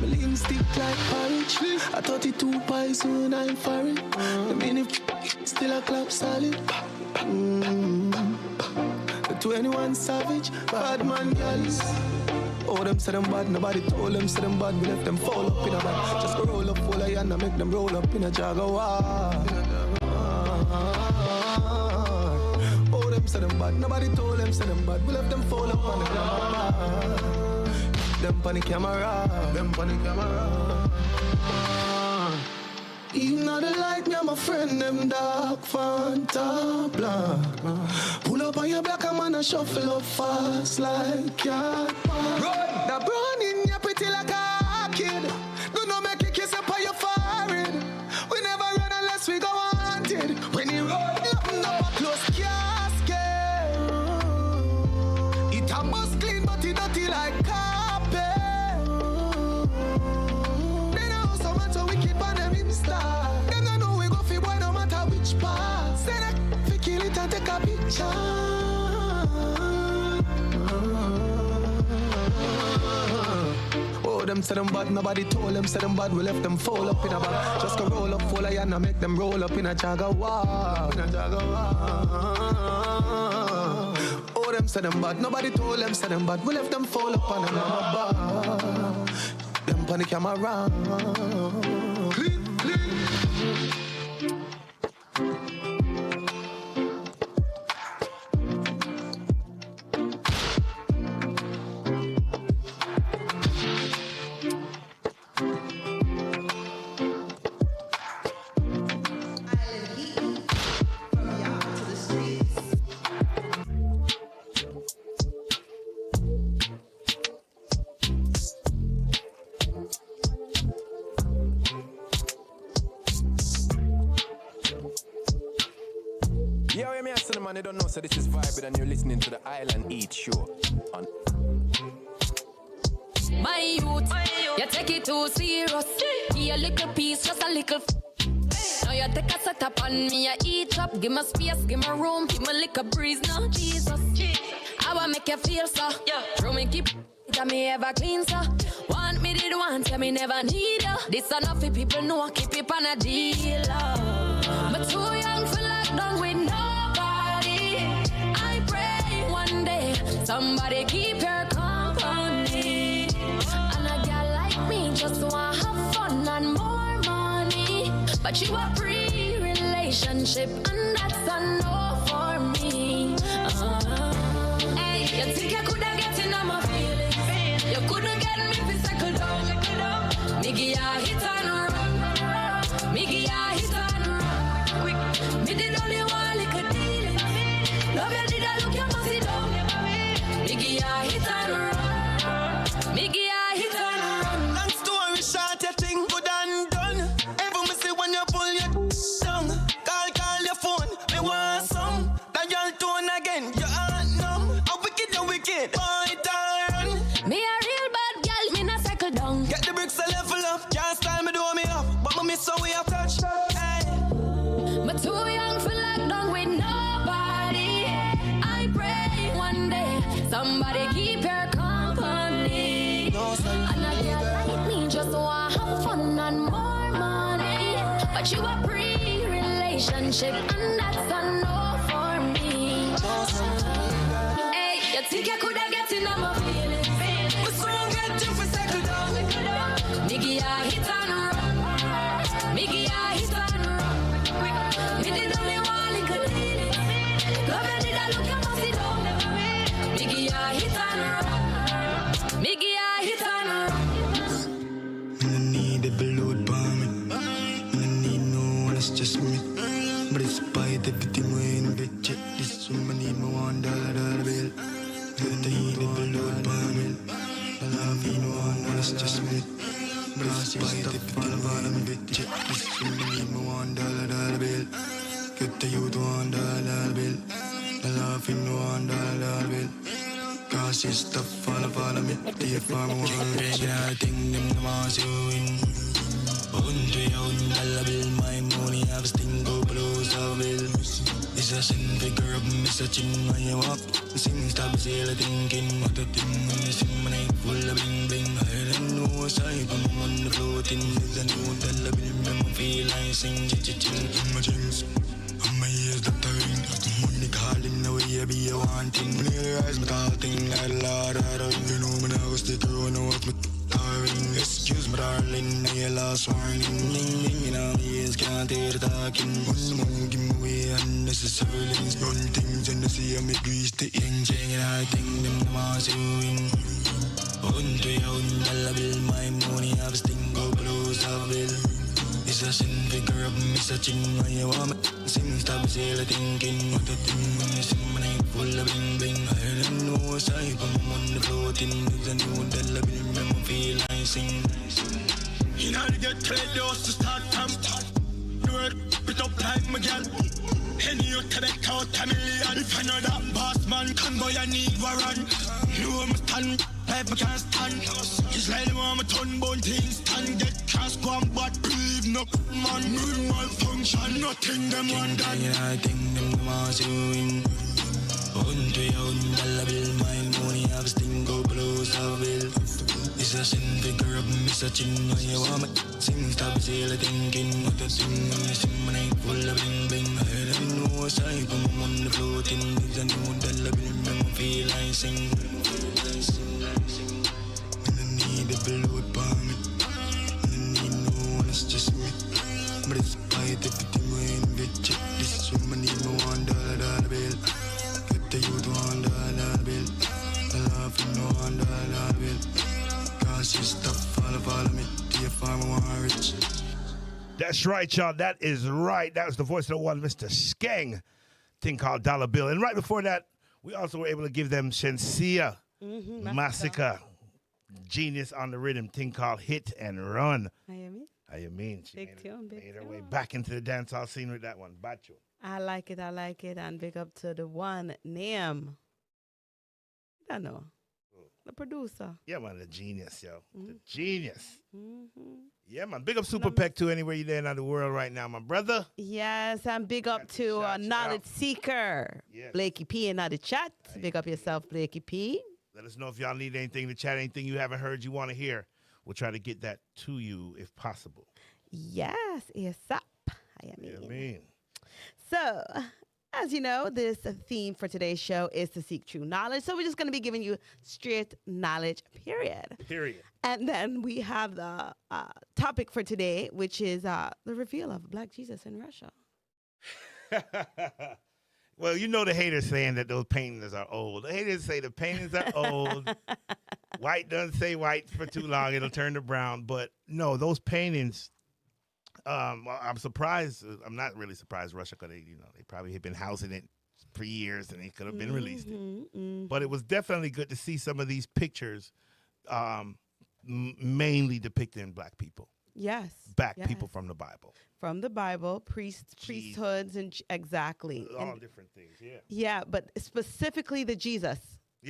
My lean stick like porridge. I 32 pies when I'm for it. The minute still a clap solid. 21 savage, bad man girls. Oh, them say them bad, nobody told them say them bad. We left them fall up in a bag. Just roll up full of and make them roll up in a Jaguar. them bad. Nobody told them, say them bad. We left them fall up on the camera. Them on the camera. Them on the camera. Even though they like me, I'm a friend, them dark Fanta black. Pull up on your black, I'm gonna shuffle up fast like cat. Run, the brown in your pretty like a kid. Do not make you kiss up on your forehead. We never run unless we go wanted. When you run, nothing up a close casket. It a must clean, but it dirty like carpet. They know so much so we keep on them Insta. Them don't know we go fi boy no matter which part. Say that fi kill it and take a picture. Oh, them say them bad, nobody told them say them bad. We left them fall up in a bag. Just go roll up full of yan and make them roll up in a Jaguar. In a Jaguar. Oh, them say them bad, nobody told them say them bad. We left them fall up on them bar. Them on the camera. Clean, clean. Man, they don't know, so this is Vibe and you're listening to the Island Eat Show on My youth, you take it too serious. Give a little piece, just a little. Now you take a set up on me, I eat up. Give me space, give me room, give me little breeze. No, Jesus, I wanna make you feel so. Throw me keep it, me ever clean so. Want me did want you, me never need you. This enough for people know, keep it on a deal. But too young for lockdown with nobody. I pray one day somebody keep your company. And a girl like me just wanna have fun and more money. But you a pre-relationship and that's a no for me. Hey, you think you coulda get in on my feelings? You coulda get me if cycle down. Me give ya hit and run. Me give ya hit and run. Me did only one like a deal. Love you did I look you must sit down. Me give ya hit and run. Me give ya hit and run. Long story short, you think good and done. Ever me see when you pull your tongue. Call your phone, me want some. Dial tone again, you aren't numb. How wicked you wicked, boy turn. Me a real bad girl, me not cycle down. Get the bricks a level up, can't style me do me up. But me miss how we have touch. Hey. But too young for lockdown with nobody. I pray one day somebody keep your company. And a girl like me just wanna have fun and more money. But you a pre-relationship and that's a no for me. Hey, you think you coulda get in on my feelings? We soon get you for cycle down. Me give ya hit and run. Me give ya hit and run. Me did only one little deal. Love you did I look you must sit down. Me give ya hit and run. Me give ya hit and run. I need a load by me. I need no one, it's just me. But despite everything we in the check, this woman need me $1 bill. I need a load by me. I love you, no one, it's just me. But despite everything we in the check, this woman need me $1 bill. Get the youth $1 bill. I love you, no $1 bill. Cause it's tough, follow me. The farm one thing, them the ones you win. $100 bill, my money, I was thinking below the bill. It's a sin figure up, miss a chin when you walk. Sing, stop, still thinking. What a thing, when you see my name full of bling bling. I don't know what's hype, I'm on the floating. There's a new $1 bill, make me feel like sing, ching, in my jeans. On my ears, that I ring. Money calling, the way I be a wanting. Realize my tall thing, like a lot of you know me now, stick around, know what me tiring. Excuse me, darling, now your last warning. Ling, ling, you know, my ears can't hear the talking. One give me away unnecessarily. Run things lose and the see me grease the young chain and I think them the mass win. Unto your Lalabella, my money have sting go close a bill. It's a sin figure up me searching when you want me. Sing stop still thinking what the thing when you see my name full of bling bling. I don't know what's I but I'm on the floating. There's a new Lalabella, make me feel like sing. You know to get trade doors to start from. You work put up time again. And you take out a million. If I know that boss man can go, you need warrant. You want me stand, life I can't stand. It's like you want me turn bone things stand. Get cash go and but believe no man. Real malfunction, nothing them want that. I think them the mass you win. Unto your Lalabella, my money have sting go close a bill. It's a sin figure up me searching when you want me. Sing stop still thinking what the thing when you see my name full of bling bling. I don't know what's I but I'm on the floating. There's a new Lalabella, make me feel like sing. When I need a blood by me, when I need no one, it's just me. But it's fight everything we in bitch. This is when I need me $1 bill. Get the youth $1 bill. I love you no $1 bill. Cause you stop follow me. To your farm one rich. That's right, y'all. That is right. That was the voice of the one, Mr. Skeng. Thing called Dollar Bill. And right before that, we also were able to give them Shenseea, Massacre, Genius on the Rhythm, thing called Hit and Run. How you mean? She made her way back into the dancehall scene with that one. Bacho. I like it. And big up to the one, Nam. I don't know. The producer. Yeah, man, the genius, yo. The genius. Yeah, man. Big up Super Peck too, anywhere you're there in the world right now, my brother. Yes, and big up to Knowledge Seeker. Yes. Blakey P in the chat. Big up yourself, Blakey P. Let us know if y'all need anything to chat, anything you haven't heard you want to hear. We'll try to get that to you if possible. Yes, yes up. I mean. So, as you know, this theme for today's show is to seek true knowledge. So we're just going to be giving you straight knowledge, period. And then we have the topic for today, which is the reveal of Black Jesus in Russia. Well, you know the haters saying that those paintings are old. The haters say the paintings are old. White doesn't say white for too long. It'll turn to brown. But no, those paintings, well, I'm surprised. I'm not really surprised Russia, because they probably had been housing it for years and it could have been released. But it was definitely good to see some of these pictures mainly depicting Black people. Yes. People from the Bible. From the Bible, priesthoods, and exactly. All different things, yeah. Yeah, but specifically the Jesus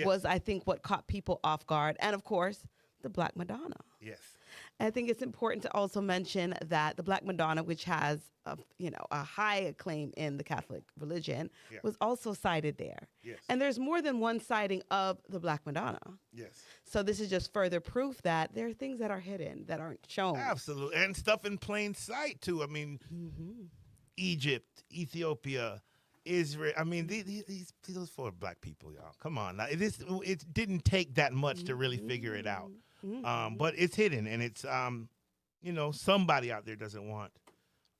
was, I think, what caught people off guard. And, of course, the Black Madonna. Yes. I think it's important to also mention that the Black Madonna, which has a high acclaim in the Catholic religion, was also sighted there. Yes. And there's more than one sighting of the Black Madonna. Yes. So this is just further proof that there are things that are hidden, that aren't shown. Absolutely. And stuff in plain sight, too. I mean, Egypt, Ethiopia, Israel. I mean, these for Black people, y'all. Come on. Now, it didn't take that much to really figure it out. But it's hidden, and it's somebody out there doesn't want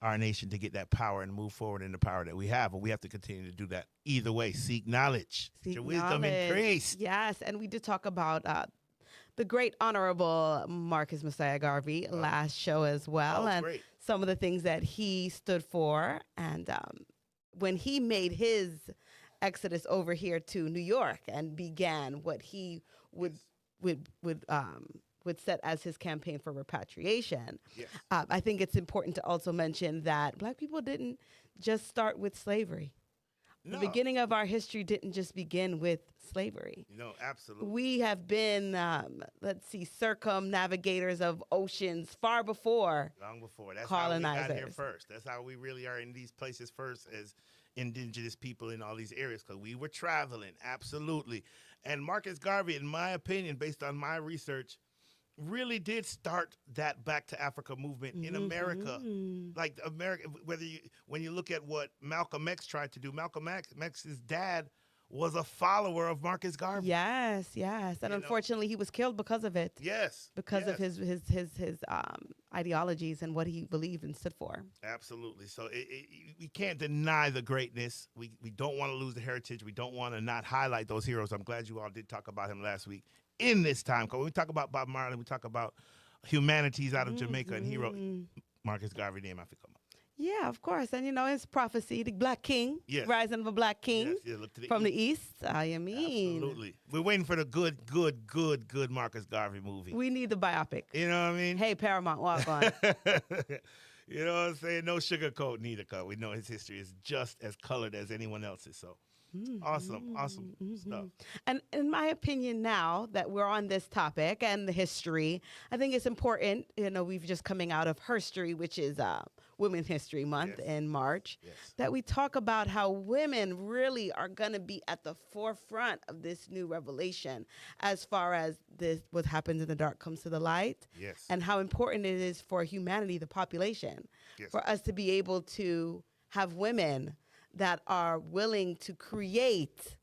our nation to get that power and move forward in the power that we have, but we have to continue to do that either way. Seek knowledge. Your wisdom increase. Yes, and we did talk about the great honorable Marcus Messiah Garvey last show as well, and some of the things that he stood for, and when he made his exodus over here to New York and began what he would set as his campaign for repatriation. Yes. I think it's important to also mention that Black people didn't just start with slavery. No. The beginning of our history didn't just begin with slavery. No, absolutely. We have been, circumnavigators of oceans far before. Long before. That's colonizers. How we got here first. That's how we really are in these places first as indigenous people in all these areas, because we were traveling. Absolutely. And Marcus Garvey, in my opinion, based on my research, really did start that Back to Africa movement in America. Like America, when you look at what Malcolm X tried to do, Malcolm X's dad was a follower of Marcus Garvey. Yes, yes. And unfortunately, he was killed because of it. Yes. Because of his ideologies and what he believed and stood for. Absolutely. So we can't deny the greatness. We don't want to lose the heritage. We don't want to not highlight those heroes. I'm glad you all did talk about him last week in this time. Because when we talk about Bob Marley, we talk about humanities out of Jamaica and hero Marcus Garvey name I think come up. Yeah, of course. And, you know, his prophecy, the Black King, rising of a Black King look to from the East. I mean. Absolutely. We're waiting for the good Marcus Garvey movie. We need the biopic. You know what I mean? Hey, Paramount, walk on. You know what I'm saying? No sugarcoat, neither coat. We know his history is just as colored as anyone else's. So awesome stuff. And in my opinion, now that we're on this topic and the history, I think it's important, you know, we've just coming out of Herstory, which is Women's History Month in March, that we talk about how women really are going to be at the forefront of this new revelation as far as this what happens in the dark comes to the light, and how important it is for humanity, the population, for us to be able to have women that are willing to create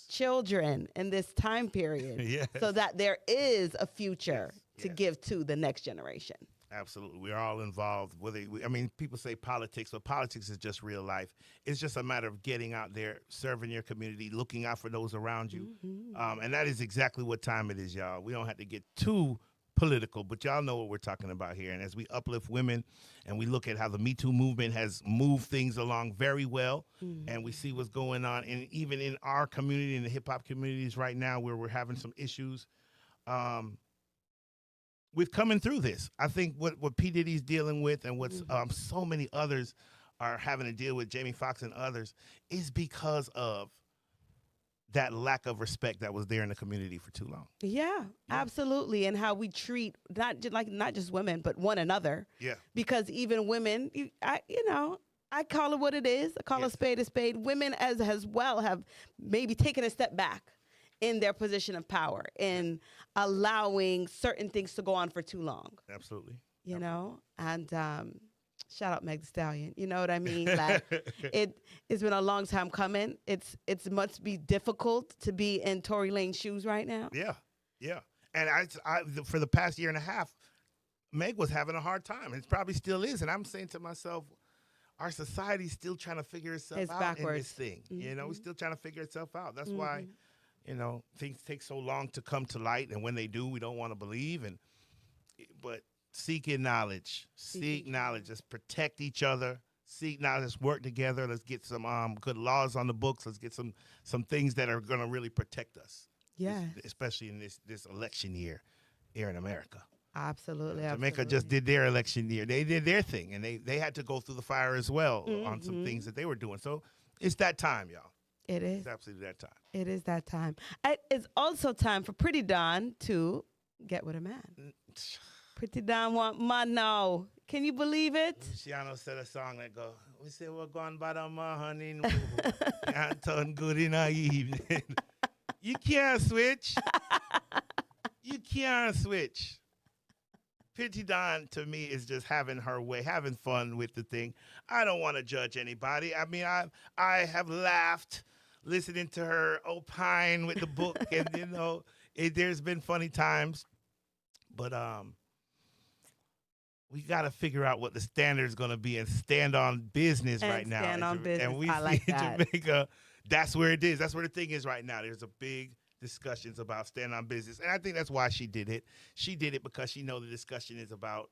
children in this time period so that there is a future to give to the next generation. Absolutely. We're all involved. I mean, people say politics, but politics is just real life. It's just a matter of getting out there, serving your community, looking out for those around you. And that is exactly what time it is, y'all. We don't have to get too political, but y'all know what we're talking about here. And as we uplift women and we look at how the Me Too movement has moved things along very well, and we see what's going on, and even in our community, in the hip-hop communities right now where we're having some issues, we're coming through this. I think what P. Diddy's dealing with and what's so many others are having to deal with, Jamie Foxx and others, is because of that lack of respect that was there in the community for too long. Yeah, absolutely. And how we treat not just women, but one another. Yeah. Because even women, I call it what it is. I call a spade a spade. Women as well have maybe taken a step back in their position of power in allowing certain things to go on for too long. Absolutely. You know, and shout out Meg Thee Stallion. You know what I mean? Like it's been a long time coming. It's must be difficult to be in Tory Lane's shoes right now. Yeah. And I for the past year and a half, Meg was having a hard time, and it probably still is. And I'm saying to myself, our society's still trying to figure itself out in this thing. You know, we're still trying to figure itself out. That's why, you know, things take so long to come to light, and when they do, we don't want to believe. But seeking knowledge, seek knowledge. Let's protect each other. Seek knowledge. Let's work together. Let's get some good laws on the books. Let's get some things that are going to really protect us. Yeah, especially in this election year here in America. Absolutely. Jamaica just did their election year. They did their thing, and they had to go through the fire as well on some things that they were doing. So it's that time, y'all. It is. It's absolutely that time. It is that time. It's also time for Pretty Don to get with a man. Pretty Don want man now. Can you believe it? Shiano said a song that go, we say we're going bottom my honey. Can't turn good in the evening. You can't switch. You can't switch. Pretty Don, to me, is just having her way, having fun with the thing. I don't want to judge anybody. I mean, I have laughed listening to her opine with the book, and, you know, there's been funny times. But we got to figure out what the standard is going to be and stand on business right now. Stand on business. And we I like see in that. Jamaica, that's where it is. That's where the thing is right now. There's a big discussions about stand on business. And I think that's why she did it. She did it because she knows the discussion is about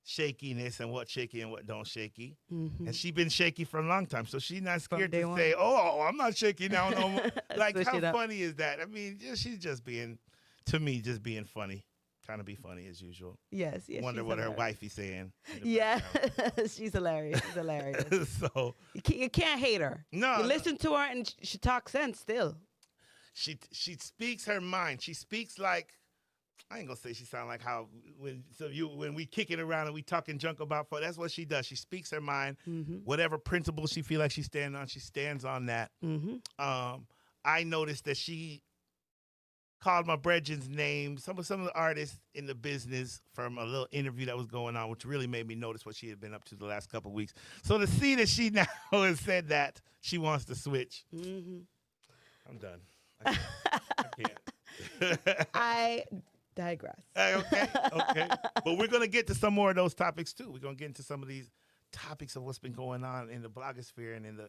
shakiness and what shaky and what don't shaky. And she's been shaky for a long time. So she's not scared to say, oh, I'm not shaky now no more. Like, how funny is that? I mean, she's just being, to me, just being funny. Trying to be funny as usual. Yes. Wonder what her wifey's saying. Yeah, she's hilarious. She's hilarious. So you can't hate her. No. You listen to her and she talks sense still. She speaks her mind. She speaks like, I ain't gonna say she sound like how when we kick it around and we talking junk about fun. That's what she does. She speaks her mind. Whatever principle she feel like she stands on that. I noticed that she called my brethren's name, some of the artists in the business from a little interview that was going on, which really made me notice what she had been up to the last couple of weeks. So to see that she now has said that she wants to switch, I I'm done. I can't. I digress. Okay. But we're going to get to some more of those topics, too. We're going to get into some of these topics of what's been going on in the blogosphere and in the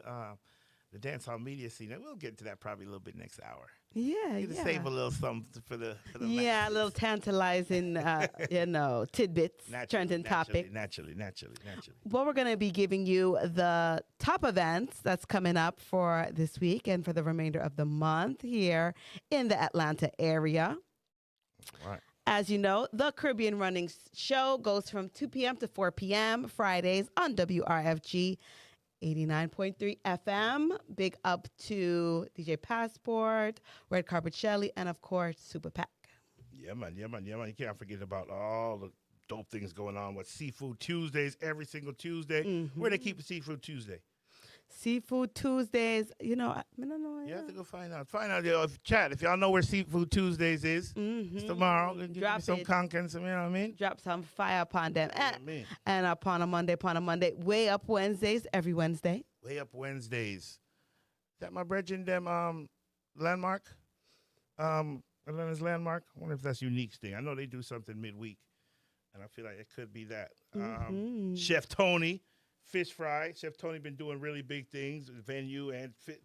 dancehall media scene. And we'll get to that probably a little bit next hour. Yeah, to save a little something for the a little tantalizing, tidbits, trending topics. Naturally. Well, we're going to be giving you the top events that's coming up for this week and for the remainder of the month here in the Atlanta area. All right. As you know, the Caribbean Running Show goes from 2 p.m. to 4 p.m. Fridays on WRFG 89.3 FM. Big up to DJ Passport, Red Carpet Shelly, and of course, Super Pack. Yeah, man. You can't forget about all the dope things going on with Seafood Tuesdays every single Tuesday. Mm-hmm. Where they keep Seafood Tuesday? Seafood Tuesdays, I don't know. You have to go find out. Chat, if y'all know where Seafood Tuesdays is, it's tomorrow. Give me some conch and some, you know what I mean? Drop some fire upon them. And upon a Monday, Way Up Wednesdays, every Wednesday. Way Up Wednesdays. Is that my brethren, them Landmark? Atlanta's Landmark? I wonder if that's Unique's thing. I know they do something midweek, and I feel like it could be that. Chef Tony. Fish fry. Chef Tony been doing really big things, venue and fit.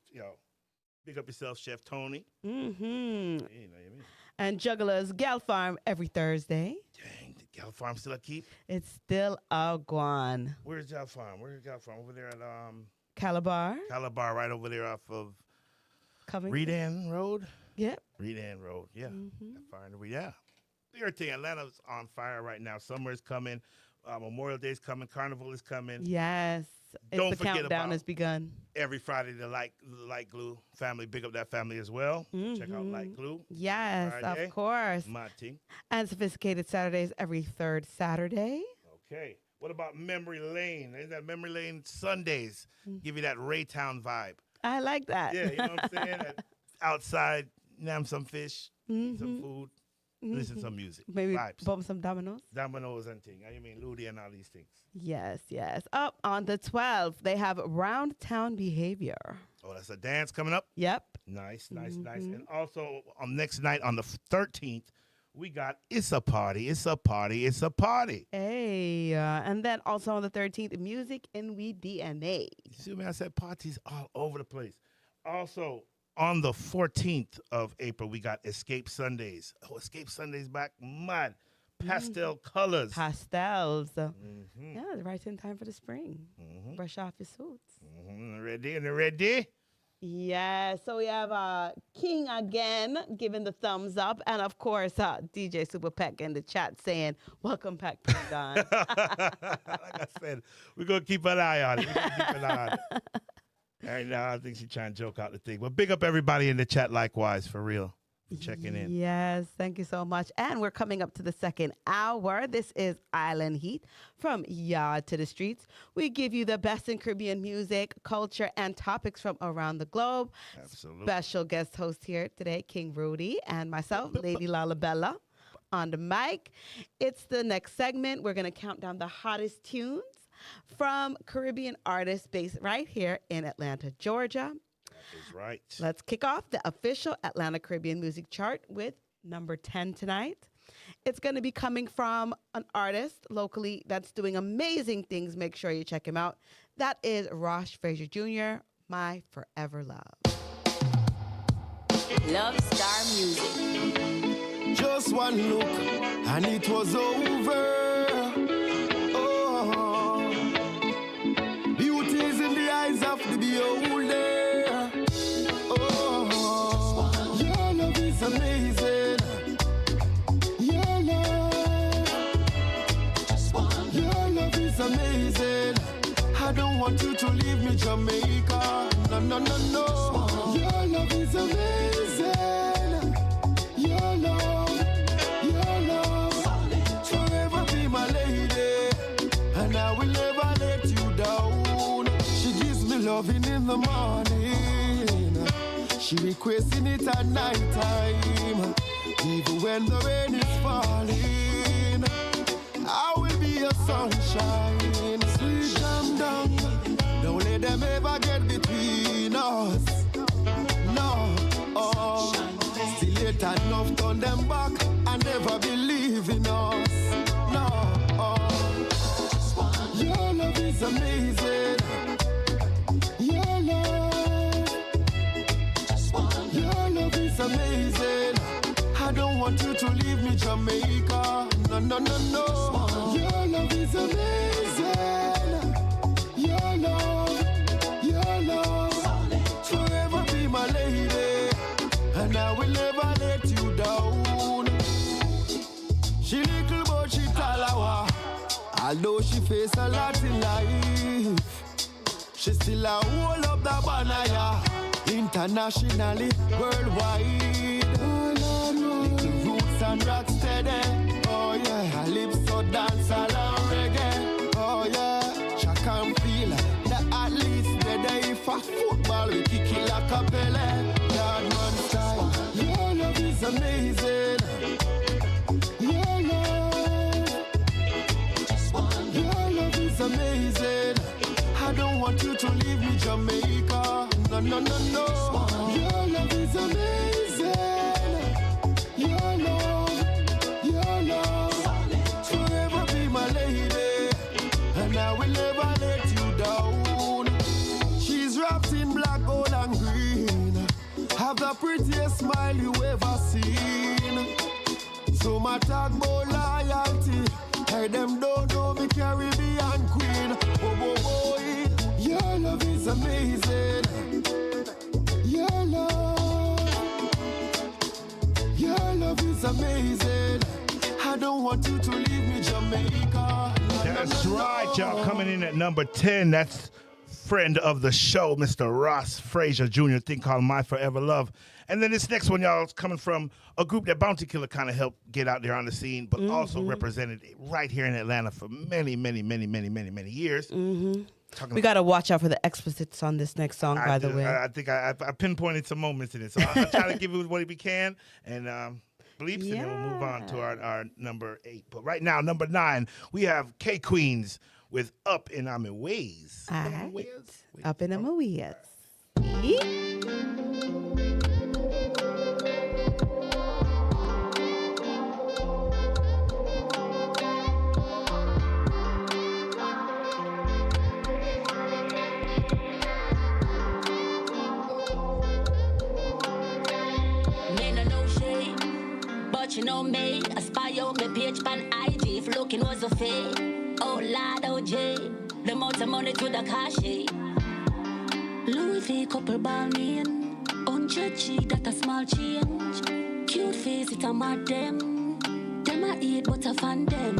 Big up yourself, Chef Tony. Mm-hmm. You know what I mean? And Jugglers Gal Farm every Thursday. Dang, the Gal Farm still a keep? It's still a guan. Where's Gal Farm? Over there at Calabar. Calabar, right over there off of Covington. Redan Road. Yep. Redan Road. Yeah. Mm-hmm. Yeah. Everything. Atlanta's on fire right now. Summer is coming. Memorial Day is coming. Carnival is coming. Yes. Don't the forget countdown about has begun. Every Friday, the Light Glue family. Big up that family as well. Check out Light Glue. Yes, Friday. of course. My team. And Sophisticated Saturdays every third Saturday. Okay. What about Memory Lane? Isn't that Memory Lane Sundays? Give you that Raytown vibe. I like that. Yeah, you know what I'm saying? Outside, nam some fish, eat some food. Listen to some music. Maybe vibes. bump some dominoes. Dominoes and things. I mean, Rudy and all these things. Yes. Up on the 12th, they have Round Town Behavior. Oh, that's a dance coming up? Yep. Nice. And also, on next night, on the 13th, we got It's a Party. Hey. And then also on the 13th, Music in We DNA. You see me? I said parties all over the place. Also, on the 14th of April, we got Escape Sundays. Oh, Escape Sundays back. Mad. Pastel colors. Pastels. Yeah, right in time for the spring. Brush off your suits. Ready? Yeah, so we have King again giving the thumbs up. And of course, DJ Super Peck in the chat saying, welcome back, Don. Like I said, we're going to keep an eye on it. Right now, I think she's trying to joke out the thing. But big up everybody in the chat likewise, for real, for checking in. Yes, thank you so much. And we're coming up to the second hour. This is Island Heat from Yard to the Streets. We give you the best in Caribbean music, culture, and topics from around the globe. Absolutely. Special guest host here today, King Rudy, and myself, Lady Lalabella, on the mic. It's the next segment. We're going to count down the hottest tunes from Caribbean artists based right here in Atlanta, Georgia. That is right. Let's kick off the official Atlanta Caribbean Music Chart with number 10 tonight. It's going to be coming from an artist locally that's doing amazing things. Make sure you check him out. That is Rosh Frazier Jr., My Forever Love. Love Star Music. Just one look and it was over. Eyes of the beholder. Oh, your love is amazing. Your love is amazing. I don't want you to leave me, Jamaica. No. Your love is amazing. Your love, forever be my lady, and I will never let you down. Loving in the morning, she requesting it at night time. Even when the rain is falling, I will be your sunshine. Sweet jam down, don't let them ever get between us. No, Jamaica. No, no, no, no. Your love is amazing. Your love, forever be my lady, and I will never let you down. She little but she talawa, although she face a lot in life. She still a hold up the banner, internationally, worldwide. Little roots and rock steady. Oh yeah, calypso, dancehall and reggae. Oh yeah, check and feel that at least the day for football we kick it like a Pele. Yard man style. Your love is amazing. Your love is amazing. I don't want you to leave me, Jamaica. No, no, no, no. Your love is amazing. Your love, forever be my lady, and I will never let you down. She's wrapped in black, gold, and green. Have the prettiest smile you ever seen. So my talk about loyalty. Hey, them don't know me Caribbean queen. Oh, boy, boy. Your love is amazing. Your love is amazing. I don't want you to leave me, Jamaica. That's right, y'all. Coming in at number 10. That's friend of the show, Mr. Ross Frazier Jr., thing called My Forever Love. And then this next one, y'all, is coming from a group that Bounty Killer kind of helped get out there on the scene, but also represented right here in Atlanta for many, many, many, many, many, many years. We got to watch out for the explicits on this next song, by the way. I think I pinpointed some moments in it, so I'll try to give it what we can, and bleeps, and then we'll move on to our number 8. But right now, number 9, we have K Queens with Up in My Ways. Up in My Ways. But you know me, I spy out my page on IG. If looking was a fake, oh Lord, oh J, the amount of money to the cash. Louis V couple ball me in 100 G, that a small change. Cute face, it a mad them. Them I eat, but I fan them.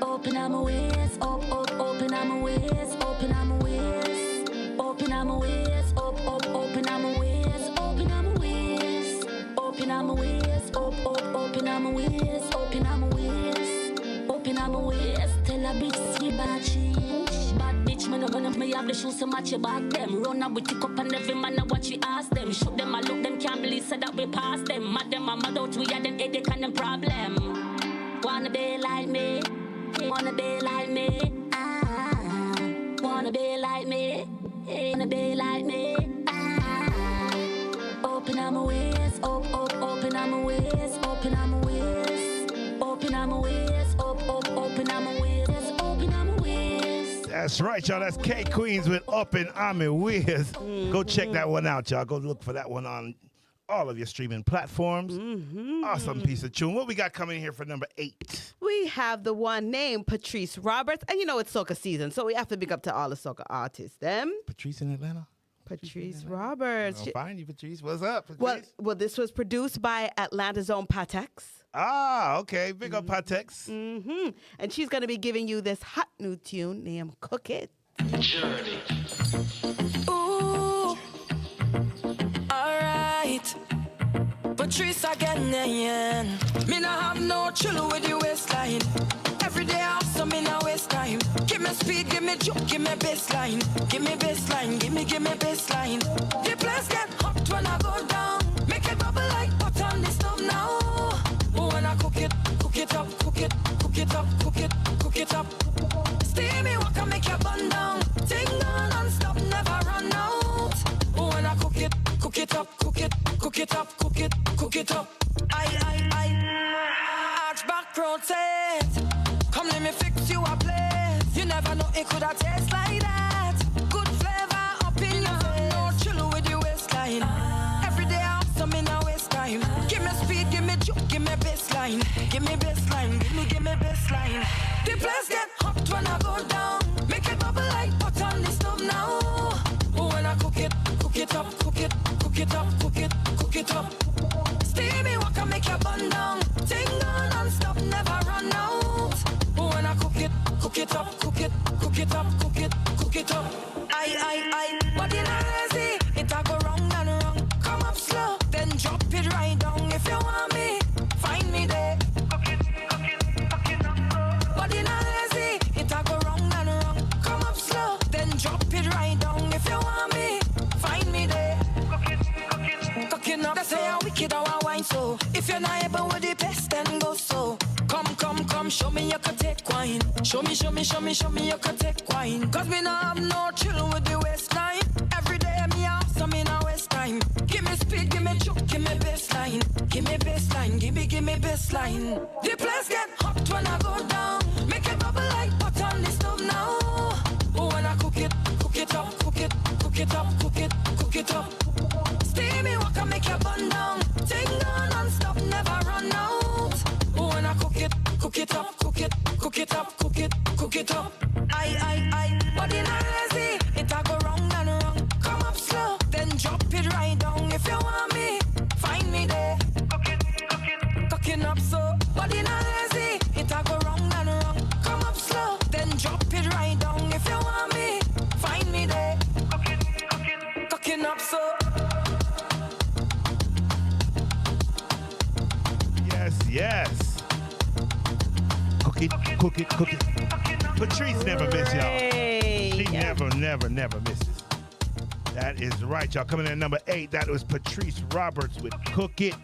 Open up my ways, open up my ways, open up my ways, open up my ways, open up my ways, open up my ways, open up my ways, open up my ways, open up my ways, open up my ways. Tell a bitch see bad change. Bad bitch, me no gonna me have the shoes to match your back them. Run up with tick up and every man I watch we ask them. Shoot them, I look them, can't believe said that we pass them. Mad them, I'm mad out, we had them headache and them problem. Wanna be like me, wanna be like me, wanna be like me, wanna be like me, Open up my ways, open up my ways, open up my ways, open up my ways, open up my ways, open up my ways. That's right, y'all. That's K Queens with Up in My Ways. Go check that one out, y'all. Go look for that one on all of your streaming platforms. Awesome piece of tune. What we got coming here for number 8? We have the one named Patrice Roberts. And you know it's soca season, so we have to big up to all the soca artists. Them. Patrice in Atlanta? Patrice Roberts. I'll find you, Patrice. What's up, Patrice? Well, this was produced by Atlanta's own Patex. Ah, okay. Big up Patex. And she's going to be giving you this hot new tune named Cook It. Journey. Ooh, alright. Patrice again, yeah. Me nah have no chill with the waistline. Every day I have some in a waste time. Give me speed, give me juke, give me baseline. Give me baseline, give me baseline. The place get hot when I go down. Make it bubble like butter on the stove now. When I cook it up, cook it up, cook it up. Steamy walk and make your bun down. Ting on and stop, never run out. When I cook it up, cook it up. I arch back rotate. Come let me fix you a plate. You never know it could have taste like that. Good flavor up in your face. No chill with the waistline. Every day I have some in a waste time. Give me speed, give me juke, give me baseline. line. Give me best line. Give me best line. The place get hot when I go down. Make it bubble like pot on the stove now. When I cook it up, cook it up. Steamy walk and make your bun down. Ting on non-stop, never run out. When I cook it up, cook it up. I, body not lazy. It a go wrong and wrong. Come up slow, then drop it right down. If you want me, find me there. Cook it up. Body not lazy. It a go wrong and wrong. Come up slow, then drop it right down. If you want me, find me there. Cooking up. They say I'm wicked how I wine so. If you're not able with the best, then go so. Come, show me you can take wine. Show me you can take wine. Cause me not have no chill with the waistline. Every day me have some in a waste time. Give me speed, give me juke, give me bassline. Give me bassline. The place get hot when I go down. Make it bubble like pot on the stove now. When I cook it up. Steamy walk and make your bun down. Ting on non-stop, never run out. When I cook it up. I, body not lazy. It a go wrong and wrong. Come up slow, then drop it right down. If you want me, find me there. Cooking up so. Body not lazy. It a go wrong and wrong. Come up slow, then drop it right down. If you want me, find me there. Cooking up so. Yes. Cook it. Patrice never misses, y'all. She never misses. That is right, y'all. Coming in at number 8, that was Patrice Roberts with Cook It.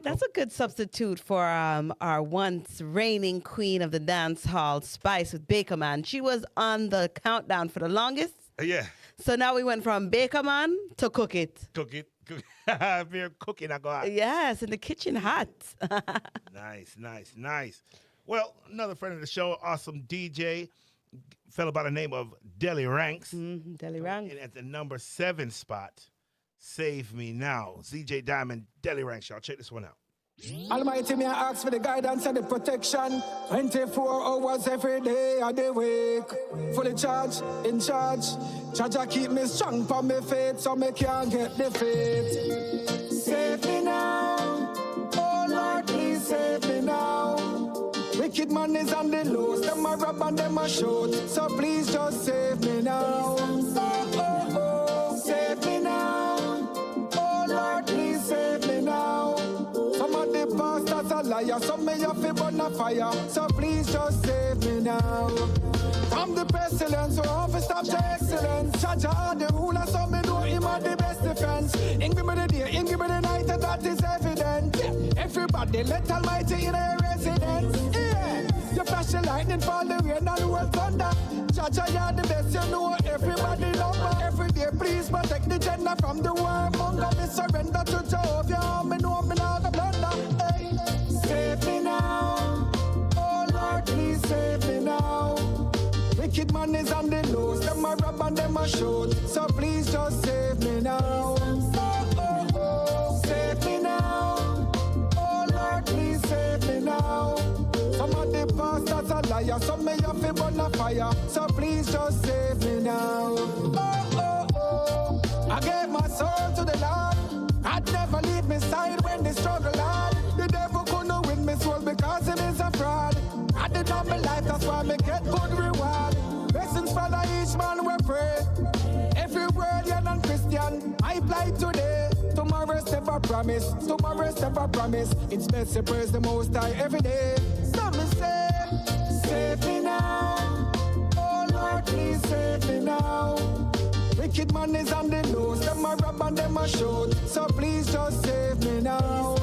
That's a good substitute for our once reigning queen of the dance hall, Spice with Baker Man. She was on the countdown for the longest. Yeah. So now we went from Baker Man to Cook It. If you're cooking, I go out. Yes, in the kitchen hot. Nice. Well, another friend of the show, awesome DJ, fellow by the name of Deli Ranks. Deli Ranks. And at the number 7 spot, Save Me Now. ZJ Diamond, Deli Ranks, y'all. Check this one out. Almighty, me I ask for the guidance and the protection. 24 hours every day I dey wake. Fully charged, in charge. Jaja keep me strong for me faith so me can't get defeat. Save me now. Oh Lord, please save me now. Wicked man is on the loose. Them a rob and them a shoot. So please just save me now. Oh, save me now. Oh Lord, please save me now. Some of the pastors are liars, some may have to burn a fire. So please just save me now. From the pestilence, we have to stop the excellence. Jaja the ruler, so me know him are the best defense. In give me the day, in give me the night, and that is evident. Yeah. Everybody let Almighty in a residence. Yeah. You flash the lightning, fall the rain, and roll thunder. Jaja, you're the best, you know everybody number. Every day, please protect the gender from the warmonger. Me surrender to Jehovah, me know me not a blunder. Hey. Save me now. Oh Lord, please save me now. Wicked man is on the loose. Them a rob and them a shoot. So please just save me now. Save me now. Oh Lord, please save me now. Some of the pastors are liars. Some may have to burn a fire. So please just save me now. I gave my soul to the Lord. I'd never leave me side when the struggle hard. The devil couldn't win me soul because him is a fraud. I did not my life, that's why me get good reward. Blessings follow each man we pray. Every word you're non-Christian, I apply today. Tomorrow's never promise, tomorrow's never promise. It's best to praise the Most High every day. So me say, save me now. Oh Lord, please save me now. Wicked man is on the loose, them a rob and them a shoot. So please just save me now.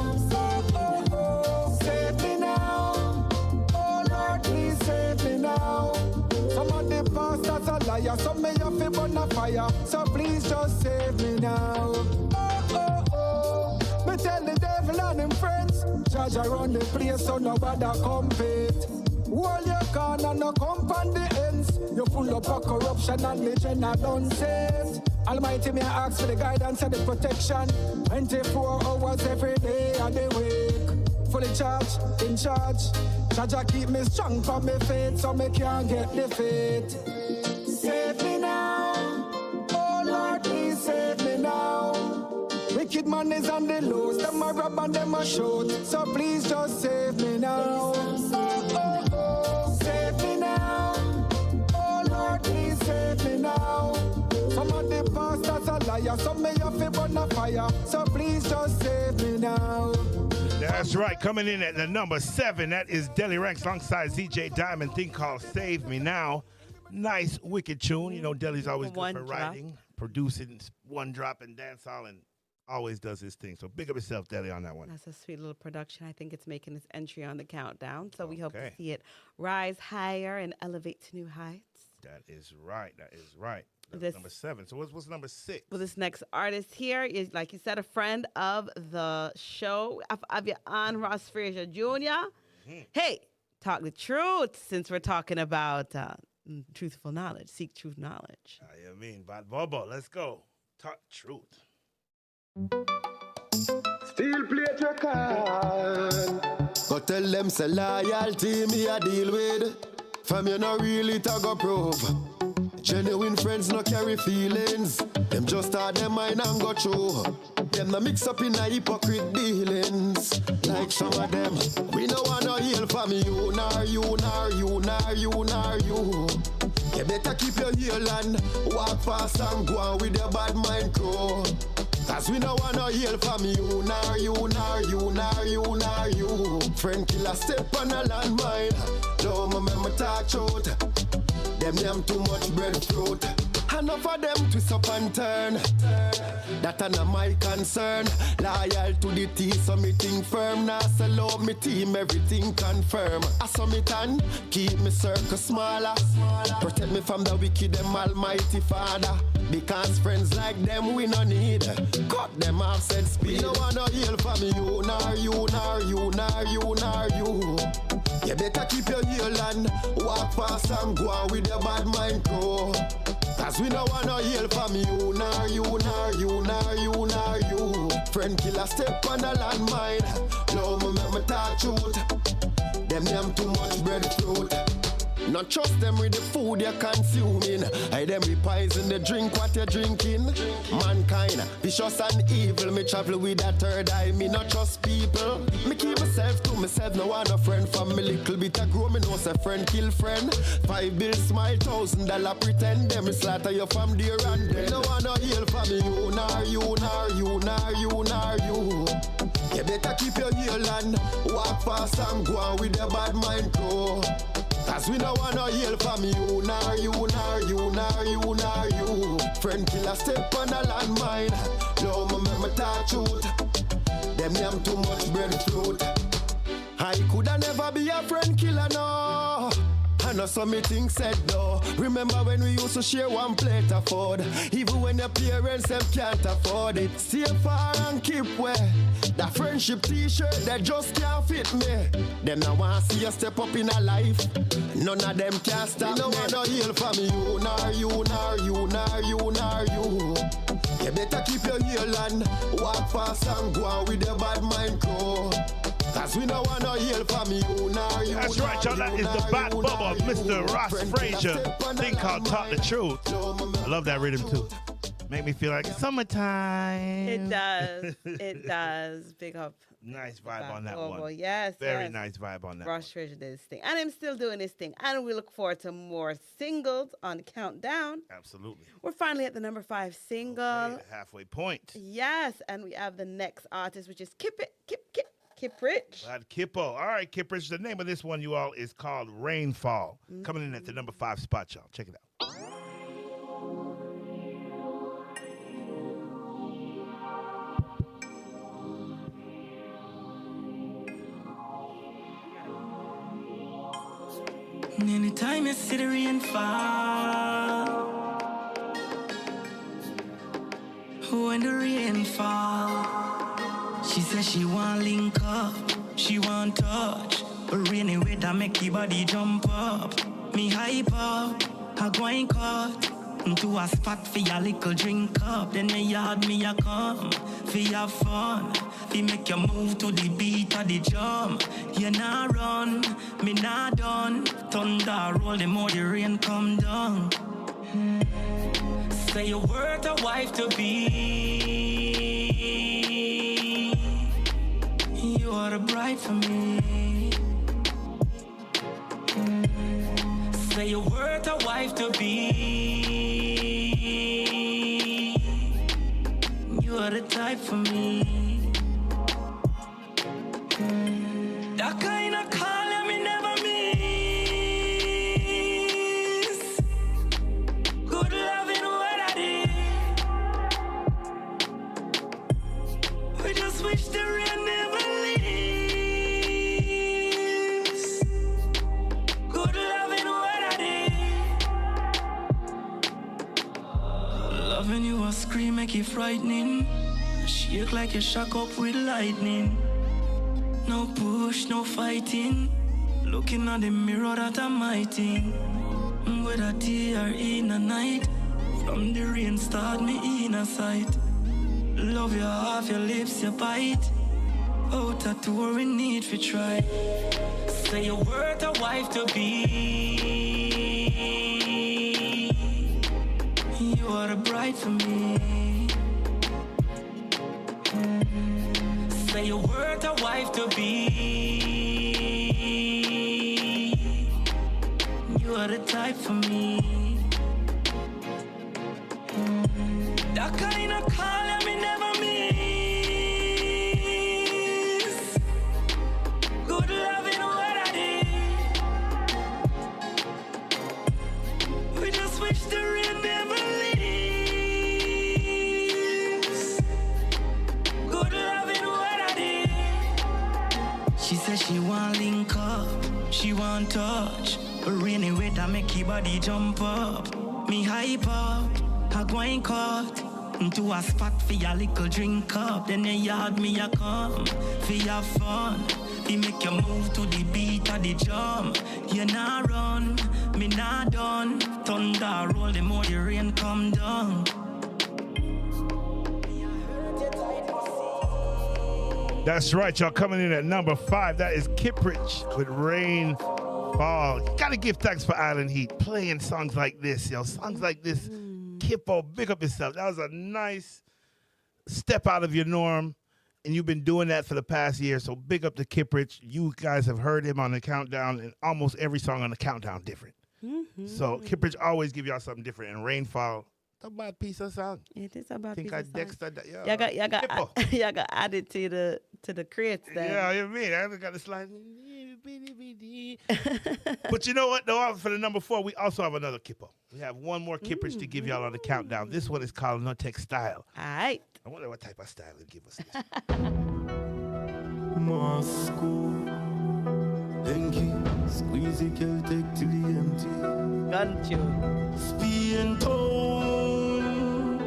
Save me now. Oh Lord, please save me now. Some of the pastors are liars, some may have to burn a fire. So please just save me now. Me tell the devil and him friends, judge around the place so nobody compete. Hold your corner, no come on the ends. You full up of corruption and legend I don't say. Almighty, me I ask for the guidance and the protection. 24 hours every day I dey wake. fully charged, in charge. Jaja keep me strong for me faith, so me can't get defeat. Save me now, oh Lord, please save me now. Wicked man is on the loose, them a rob and them a shoot, so please just save me now. Save me now, oh Lord, please save me now. Some of the pastors are liars, some may have to burn a fire, so please just save me now. That's right, coming in at the number 7, that is Deli Ranks alongside ZJ Diamond, thing called Save Me Now. Nice, wicked tune. You know, Deli's always good for writing, producing, one drop and dancehall, and always does his thing. So big up yourself, Deli, on that one. That's a sweet little production. I think it's making its entry on the countdown. So we hope to see it rise higher and elevate to new heights. That is right. That is right. This, number 7. So what's number 6? Well, this next artist here is, like you said, a friend of the show. Of your on Ross Frazier Jr. Mm-hmm. Hey, talk the truth since we're talking about truthful knowledge. Seek truth knowledge. I mean, Bad Bobo, let's go. Talk truth. Still play your card. Go tell them say loyalty me a deal with. Fam you no really talk a prove. Genuine friends no carry feelings. Them just start them mind and go through. Them no mix up in a hypocrite dealings. Like some of them. We no wanna heal from you, nor you, nor you, nor you, nor you. You better keep your heel and walk fast and go on with your bad mind crew. Cause we no wanna heal from you, nor you, nor you, nor you, nor you. Friend killer step on a landmine. Don't remember talk truth. Them too much breadfruit. Enough of them twist up and turn. That not my concern. Loyal to the T, so me think firm. Now sell out me team, everything confirm. I saw me tan, keep me circle smaller. Protect me from the wicked, them almighty father. Because friends like them we no need. Cut them off, said speed. We no wanna heal from you, nor you, nor you, nor you, nor you. You better keep your heel and walk fast and go on with your bad mind crew. Cause we no wanna heal from you, nor you, nor you, nor you, nor you. Friend killer step on the landmine. No me make me talk truth. Them too much breadfruit. Not trust them with the food you're consuming. I them be poison the drink what you're drinking. Mankind, vicious and evil. Me travel with a third eye. Me not trust people. Me keep myself to myself. No want a friend from me little bit of grow. Me know say friend kill friend. 5 bills smile, $1,000 pretend. Them slaughter you from there and then. No want no heal from you, nor you, nor you, nor you, nor you. You better keep your heel and walk fast and go on with your bad mind crew. Cause we no wanna heal from you, nor you, nor you, nor you, nor you. Friend killer step on the landmine. No me make me talk truth. Them too much breadfruit. I coulda never be a friend killer, no. I know some me things said though. Remember when we used to share one plate of food? Even when your parents them can't afford it. Stay far and keep way. That friendship t-shirt that just can't fit me. Them now want see you step up in a life. None of them can stop me. No one no heal from you, nor you, nor you, nor you, nor you. You better keep your heel and walk fast and go on with your bad mind crew. Cause we no wanna heal from you, nor you. That's right, y'all. That is the Bad Bubba of Mr. Ross Frazier. Thing called Talk the Truth. I love that rhythm too. Make me feel like summertime. It does. It does. Big up. Nice vibe on that one. Yes. Very nice vibe on that. Ross Frazier did his thing. And I'm still doing his thing. And we look forward to more singles on the countdown. Absolutely. We're finally at the number 5 single. Okay, the halfway point. Yes. And we have the next artist, which is Kip Rich. Glad Kipo. All right, Kip Rich. The name of this one, you all, is called Rainfall. Coming in at the number 5 spot, y'all. Check it out. Anytime you see the rain fall, when the rain fall, she says she want link up, she want touch, but rainy weather make the body jump up. Me hype up, I go and cut, To a spot for your little drink up. Then you yard me a come for your fun. We make you move to the beat of the drum. You nah run, me nah done. Thunder roll, the more the rain come down. Say you're worth a wife to be. You are the bride for me. Say you're worth a wife to be. You are the type for me. That kind of call me never miss. Good loving what I did. We just wish the rain never leaves. Good loving what I did. Loving you a scream make you frightening. Shake like you shock up with lightning. No push, no fighting. Looking at the mirror that I'm mighty. With a tear in the night. From the rain start me in a sight. Love you half your lips you bite. Out a tour we need to try. Say you're worth a wife to be. You are the bride for me. Say you're worth a wife to be. You are the type for me. That kind of call me never miss. Good loving what I did. We just wish the rain never leaves. Good loving what I did. She says she want link up, she want touch. But rainy weather make your body jump up. Me hype up, I go and cut into a spot for your little drink up. Then you yard me a come for your fun. We make you move to the beat of the drum. You nah run, me nah done. Thunder roll, the more the rain come down. That's right, y'all. Coming in at number 5. That is Kiprich with Rainfall. Gotta give thanks for Island Heat playing songs like this, yo. Songs like this. Kipo, big up yourself. That was a nice step out of your norm, and you've been doing that for the past year. So big up to Kiprich. You guys have heard him on the countdown, and almost every song on the countdown different. So Kiprich always give y'all something different. And Rainfall, it's a bad piece of song. It is a bad piece of song. Y'all got added to the crates then. Yeah, you mean I got to slide. But you know what? Though for the number 4, we also have another Kipo. We have one more Kiprich to give y'all on the countdown. This one is called No Tech Style. All right. I wonder what type of style it'll give us. Moscow, Denki, squeezy Celtic to the empty. Gun tune. Speed tone,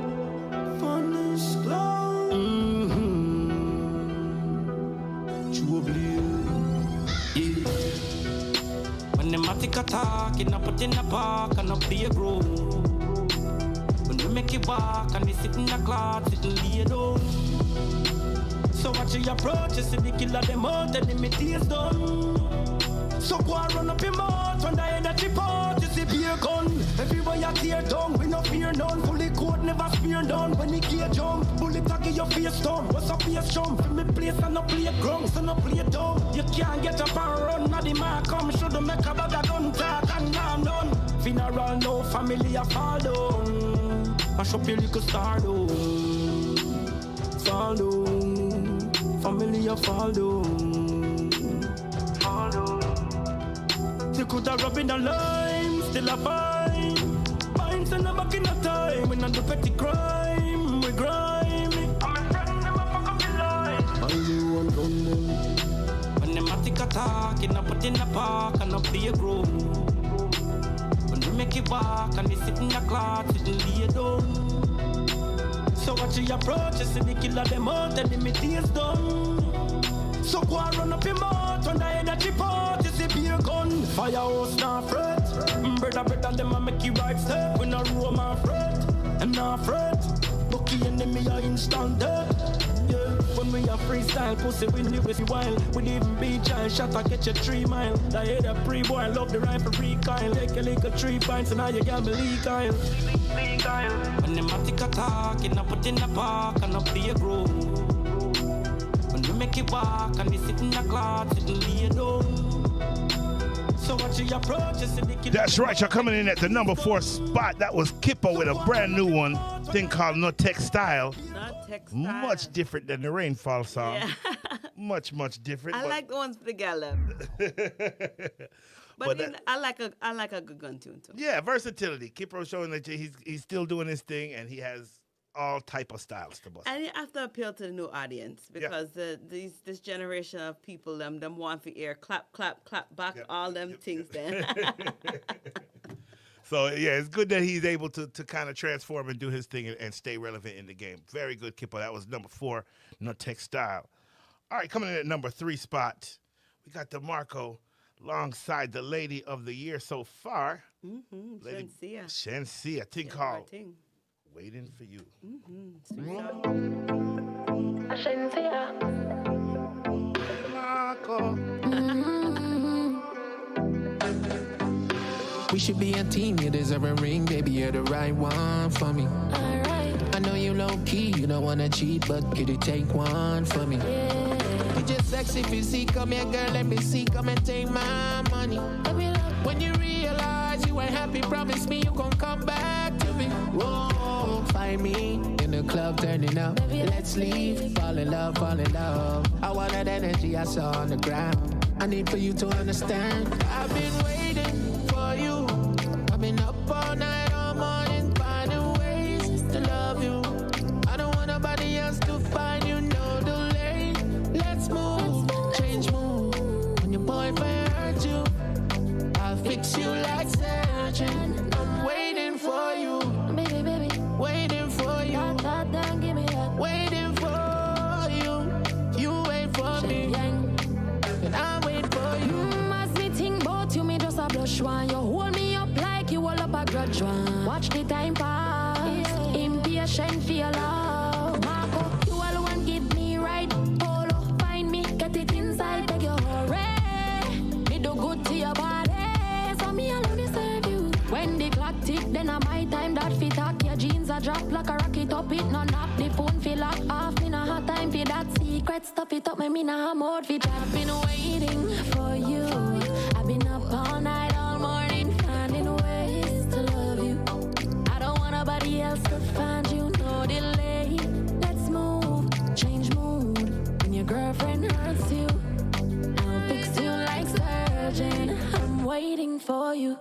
vanish cloud. When the matic attack, it not put in the park and not be a grow. When we make it walk and we sit in the cloud, sit and lay down. So watch your approach, you see the killer them out and the meat done. So go and run up your mouth when the energy part, you see beer gun. Everywhere you tear down, we no fear none. Fully coat, never spear down. When the gear jump, bullet tag in your face down. What's up face jump? From me place and no play ground, so no play down. You can't get up and run, now the man come. Should make a bag of gun talk and now I'm done. Funeral, no family, I fall down. Mash up your little star down. Fall down. Family, I fall down. Fall down. You could have rubbed in the lime, still a fine. Minds and a back in the time, when I do petty crime, we grime. I'm a friend, them a fuck up the line. I knew one gun them. When the matic attack, it not put in the park and not be a grow. When we make it walk and we sit in the cloud, sit and lay down. So watch your approach, you see the killer them out and the meat done. So go and run up your mouth when the energy part, you see beer gun. Firehouse not fret. Brother, them a make you right step. We no roam and fret. not fret. Lucky enemy are instant death. Yeah, when we are freestyle, pussy when you was wild. We even be child shot, I get you 3 mile. I hate a pre-boy, I love the rifle recoil. Take a lick of 3 pints and now you got me legal. When the matic attack, and I put in the park and up the grove. When we make it walk and we sit in the cloud, sit and lay down. So what you approach, That's right, y'all coming in at the number 4 spot. That was Kipo with a brand new one, thing called No Textile. Much different than the Rainfall song. Yeah. much different. I like the ones together. But I like a good gun tune too. Yeah, versatility. Kipo showing that he's still doing his thing and he has all type of styles to bust. And you have to appeal to the new audience because this generation of people them want to hear clap back all them things then. So yeah, it's good that he's able to kind of transform and do his thing and stay relevant in the game. Very good, Kipo. That was number 4, No Textile. All right, coming in at number 3 spot, we got DeMarco alongside the Lady of the Year so far. Shenseea. Shenseea, thing called Waiting for You. We should be a team, you deserve a ring, baby, you're the right one for me. Alright. I know you low-key, you don't wanna cheat, but could you take one for me? Yeah. You just sexy physique, come here girl, let me see, come and take my money. When you realize you ain't happy, promise me you gon' come back to me. Whoa, find me in the club turning up, baby, let's leave, fall in love. I want that energy I saw on the ground, I need for you to understand. I've been waiting for you, I've been up all night, all morning, finding ways to love you. I don't want nobody else to find you, no delay. Let's move, change mood. When your boyfriend hurt you, I'll fix you like surgeon. I'm waiting for you, baby, waiting for you. Give me that. Waiting for you, you wait for me, and I wait for you. As me think about you, me just a blush one. You hold me up like you all up a grudge one. Watch the time pass, impatient for your love. Marco, you alone give me right. Polo, find me, get it inside, take your hurry. Me do good to your body, so me alone deserve you. When the clock tick, then I my time that fit hack. Your jeans a drop like a rocket up, it no knock. The phone feel lock off, me no have time for that secret stuff. It up, me no have more for that. I've been waiting for you. I've been up all night, all morning, finding ways to love you. I don't want nobody else to find you, no delay. Let's move, change mood. When your girlfriend hurts you, I'll fix you like surgeon. I'm waiting for you,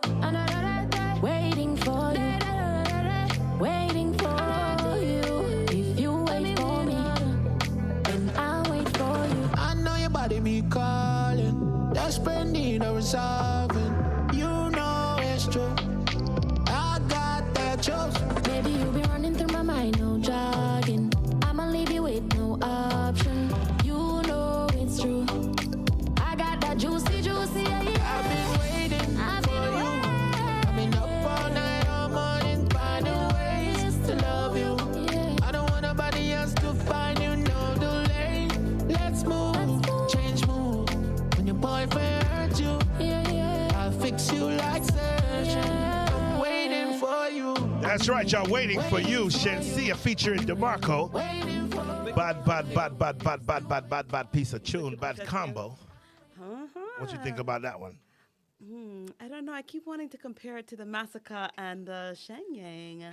waiting for you, waiting for you. If you wait for me, then I'll wait for you. I know your body be calling, desperate need of resolving. You know it's true, I got that juice. Baby, you be running through my mind, no jogging. I'ma leave you with no option. You know it's true, I got that juicy, yeah. I've been waiting for you. I've been up all night, all morning, finding ways to love you. I don't want nobody else to find you, no delay. Let's move, change mood. When your boyfriend hurt you, I'll fix you like surgeon. I'm waiting for you. That's right, y'all. Waiting for You. Shenseea featuring DeMarco. Bad piece of tune. Bad combo. What you think about that one? I don't know. I keep wanting to compare it to the Massacre and the Shenyang.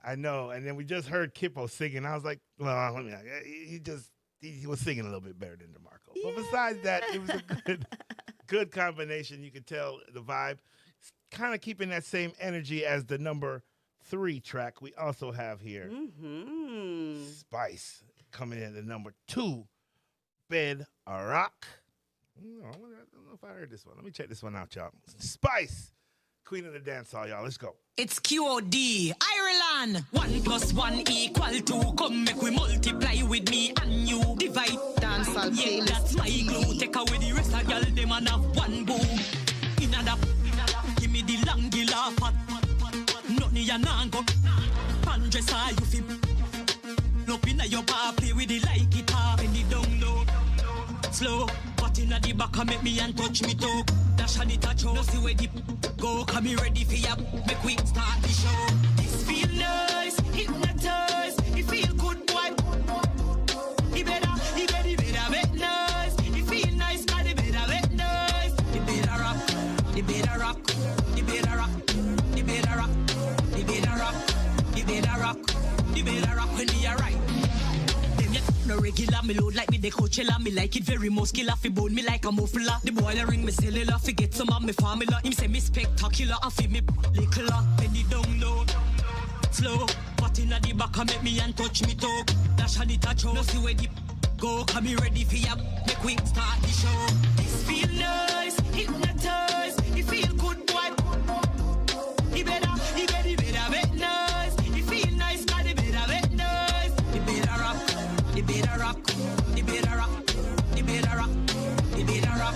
I know. And then we just heard Kipo singing. I was like, well, he was singing a little bit better than DeMarco. Yeah. But besides that, it was a good combination. You could tell the vibe. Kind of keeping that same energy as the number 3 track. We also have here Spice coming in at the number 2, Bed a Rock. I don't know if I heard this one. Let me check this one out, y'all. Spice, Queen of the Dancehall, y'all. Let's go. It's QOD, Ireland. 1 + 1 = 2. Come make we multiply with me and you. Divide. Dancehall yeah, that's my glue. Take away the rest of y'all, them and have one boom. Give me the long laugh. Nothing ya nango. Pan Undress her, you feel. Look in your bar, play with it like guitar. When it down low, slow. But in the back, make me and touch me toe. Dash and it touch, no see where the go. Come me ready for ya, make we start the show. This feel nice, hypnotize. It feel good, boy. It better make nice. It feel nice, cause it better make nice. It better rock, it better rock, it better rock, it better rock, it better rock, it better rock, it better rock when we are right. No regular, me load like me the Coachella. Me like it very muscular, fi bone me like a muffler. The boy a ring me cellular, fi get some of me formula. Him say me spectacular, and fi me lickler. Penny down low, slow. But inna the back, make me and touch me toe. Dash and it touch, no see where the go. Come me ready for ya, make we start the show. This feel nice, hypnotize. It feel good, boy. It better make nice. It feel nice, cause it better make nice. It better rock. The better rock, the better rock, the better rock, the better rock,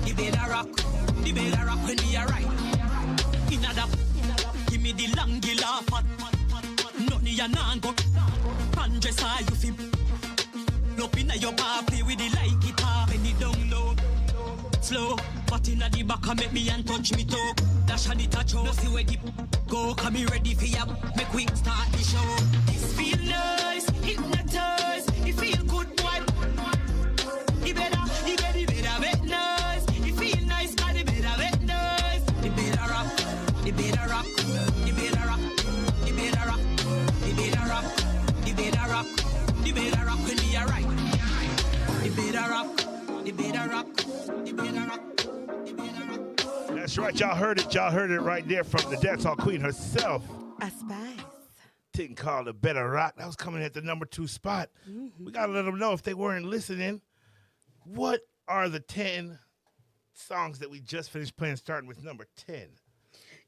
the better rock, the better rock when we are right. Inada, give me the long gila fat, nothing ya nan go. Undress her, you feel. Look inna your bar, play with it like guitar. When it down low, slow. But inna the back, make me and touch me toe. Dash and it touch, no see where the go. Come me ready for ya, make we start the show. This feel nice, hypnotize. It feel good, boy. It better make nice. It feel nice, cause it better make nice. The better rock, the better rock, the better rock, the better rock, the better rock, the better rock, the better rock when we are right. The better rock, the better rock, the better rock, the better rock. That's right, y'all heard it. Y'all heard it right there from the dancehall queen herself. A spice. Thing called the Better Rock. That was coming at the number 2 spot. Mm-hmm. We got to let them know if they weren't listening. What are the 10 songs that we just finished playing, starting with number 10?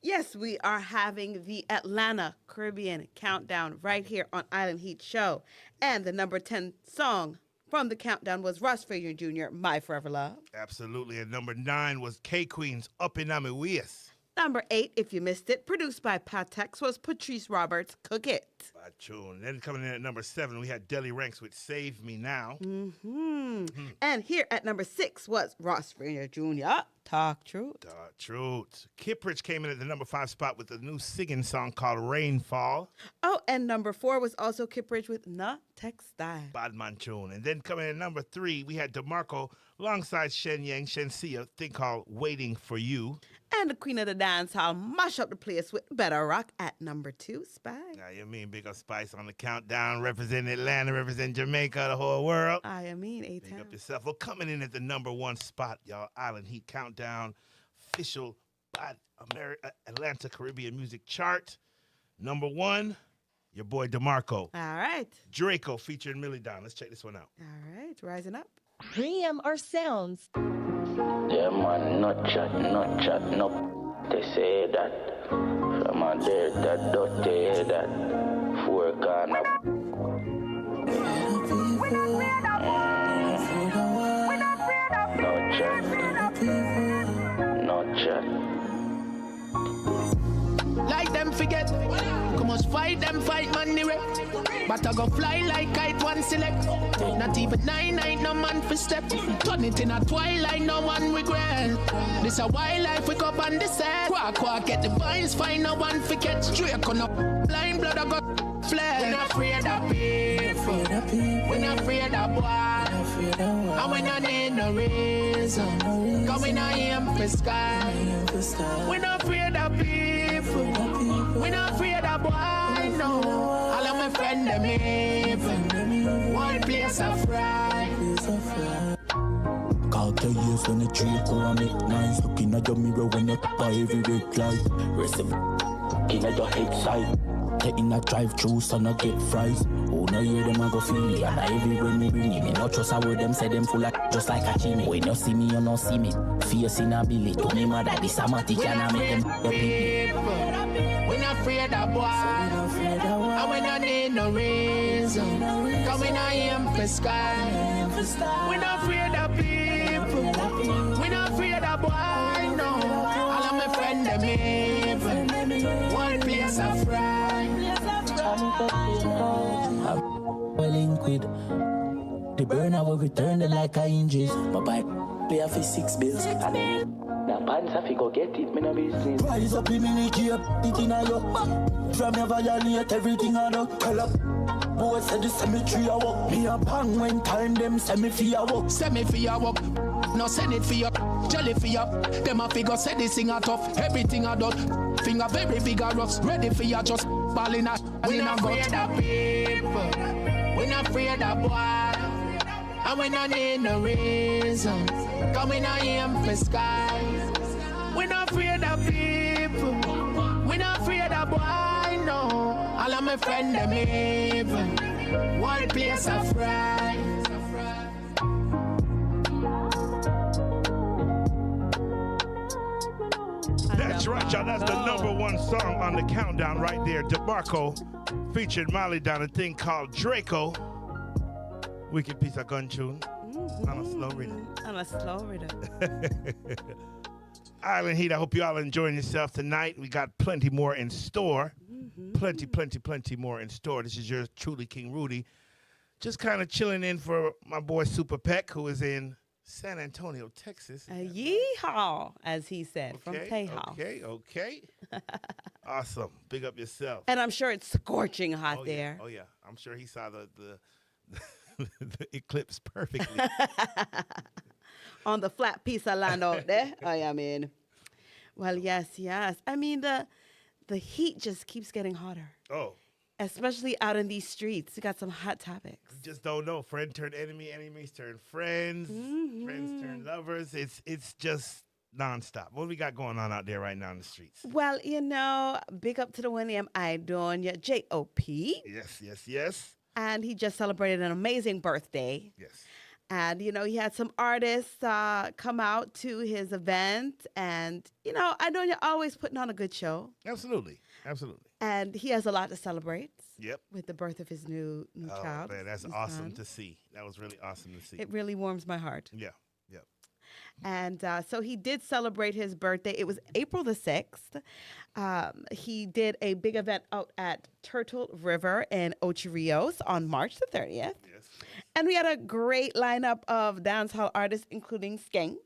Yes, we are having the Atlanta Caribbean Countdown right here on Island Heat Show. And the number 10 song from the countdown was Ross Frazier Jr., My Forever Love. Absolutely. And number 9 was K-Queen's Up in Amiwias. Number 8, if you missed it, produced by Patex, was Patrice Roberts' Cook It. By tune. Then coming in at number 7, we had Deli Ranks with Save Me Now. Mm-hmm. And here at number 6 was Ross Frazier Jr., Talk Truth. Talk Truth. Kiprich came in at the number 5 spot with a new singing song called Rainfall. Oh, and number 4 was also Kiprich with Na Textile. Badman tune. And then coming in at number 3, we had DeMarco alongside Shenseea, thing called Waiting for You. And the queen of the dance hall mash up the place with Better Rock at number 2, Spice. Now, you mean Big Up Spice on the countdown, representing Atlanta, representing Jamaica, the whole world. I mean, A-Town. Big up yourself. Well, coming in at the number 1 spot, y'all, Island Heat Countdown, official Atlanta Caribbean Music Chart. Number 1, your boy DeMarco. All right. Draco featuring Milliown. Let's check this one out. All right, rising up. Premium our sounds. Yeah, man, not chat, no. They say that from a there, that dirty, that 4 corner. No chat. Like them forget, come must fight them, fight man direct. But I go fly like kite one select. Not even 9 ain't no man for step. Turn it in a twilight, no one regret. This a wildlife we go on the set. Quack, get the vines, find no one for catch. Draco no blind blood I got fled. We're not afraid of people. We're not afraid of boy. And we not need no reason. Cause we not aim for sky. We're not afraid of people. We're not afraid of boy, no. All of my friends, them even. One place of fry. Count the years when the Draco and make nice. Looking at your mirror when you buy every red light. Rest of in at your head side. Taking a drive through so I get fries. Oh, no, hear them I go feel me. And everywhere me bring me. No trust how them say them full of just like a chimney. When you see me, you don't see me. Face in a billy. To me, mother, this a matic and I make them people. We're not afraid of boy. And we don't need no reason. Cause we not aim for sky. We're not afraid of people. We're not afraid of boy, no. All of my friends, them even. One place of fry. Well liquid. The burner will return the like a hinges. My bike pay for 6 bills. Now pants if you go get it, me no business. Rise up in me keep it in a yo. From your violate everything I do. Tell up. Boy said the cemetery I walk. Me a bang when time them send me for your walk. Send me for your walk. No send it for you. Jelly for you. Them a figure say this thing a tough. Everything I do. Finger very vigorous. Ready for you just balling a. We not afraid of people. We not afraid of boy. And we not need no reason. Cause we not aim for skies. We not afraid of people. We not afraid of boy, no. All of my friends them even. One place of rise. That's right, y'all. That's the #1 song on the countdown right there. DeMarco featured Molly down a thing called Draco. Wicked piece of gun tune on a slow rhythm. On a slow rhythm. Island Heat, I hope you all are enjoying yourself tonight. We got plenty more in store. Plenty more in store. This is yours truly, King Rudy. Just kind of chilling in for my boy Super Peck, who is in San Antonio, Texas. Yeehaw, as he said, from Tejas. Okay. Awesome. Big up yourself. And I'm sure it's scorching hot there. Oh, yeah. I'm sure he saw the eclipse perfectly. On the flat piece of land out there. I mean, well, yes. I mean, the heat just keeps getting hotter. Oh. Especially out in these streets. We got some hot topics. You just don't know. Friend turn enemy, enemies turn friends, friends turn lovers. It's just nonstop. What do we got going on out there right now in the streets? Well, big up to the one named Idonia, J.O.P. Yes. And he just celebrated an amazing birthday. Yes. And, he had some artists come out to his event. And, Idonia always putting on a good show. Absolutely. And he has a lot to celebrate. Yep. With the birth of his new child. Oh, man, that's awesome to see. That was really awesome to see. It really warms my heart. Yeah. And so he did celebrate his birthday. It was April the 6th. He did a big event out at Turtle River in Ocho Rios on March the 30th. Yes. And we had a great lineup of dancehall artists, including Skeng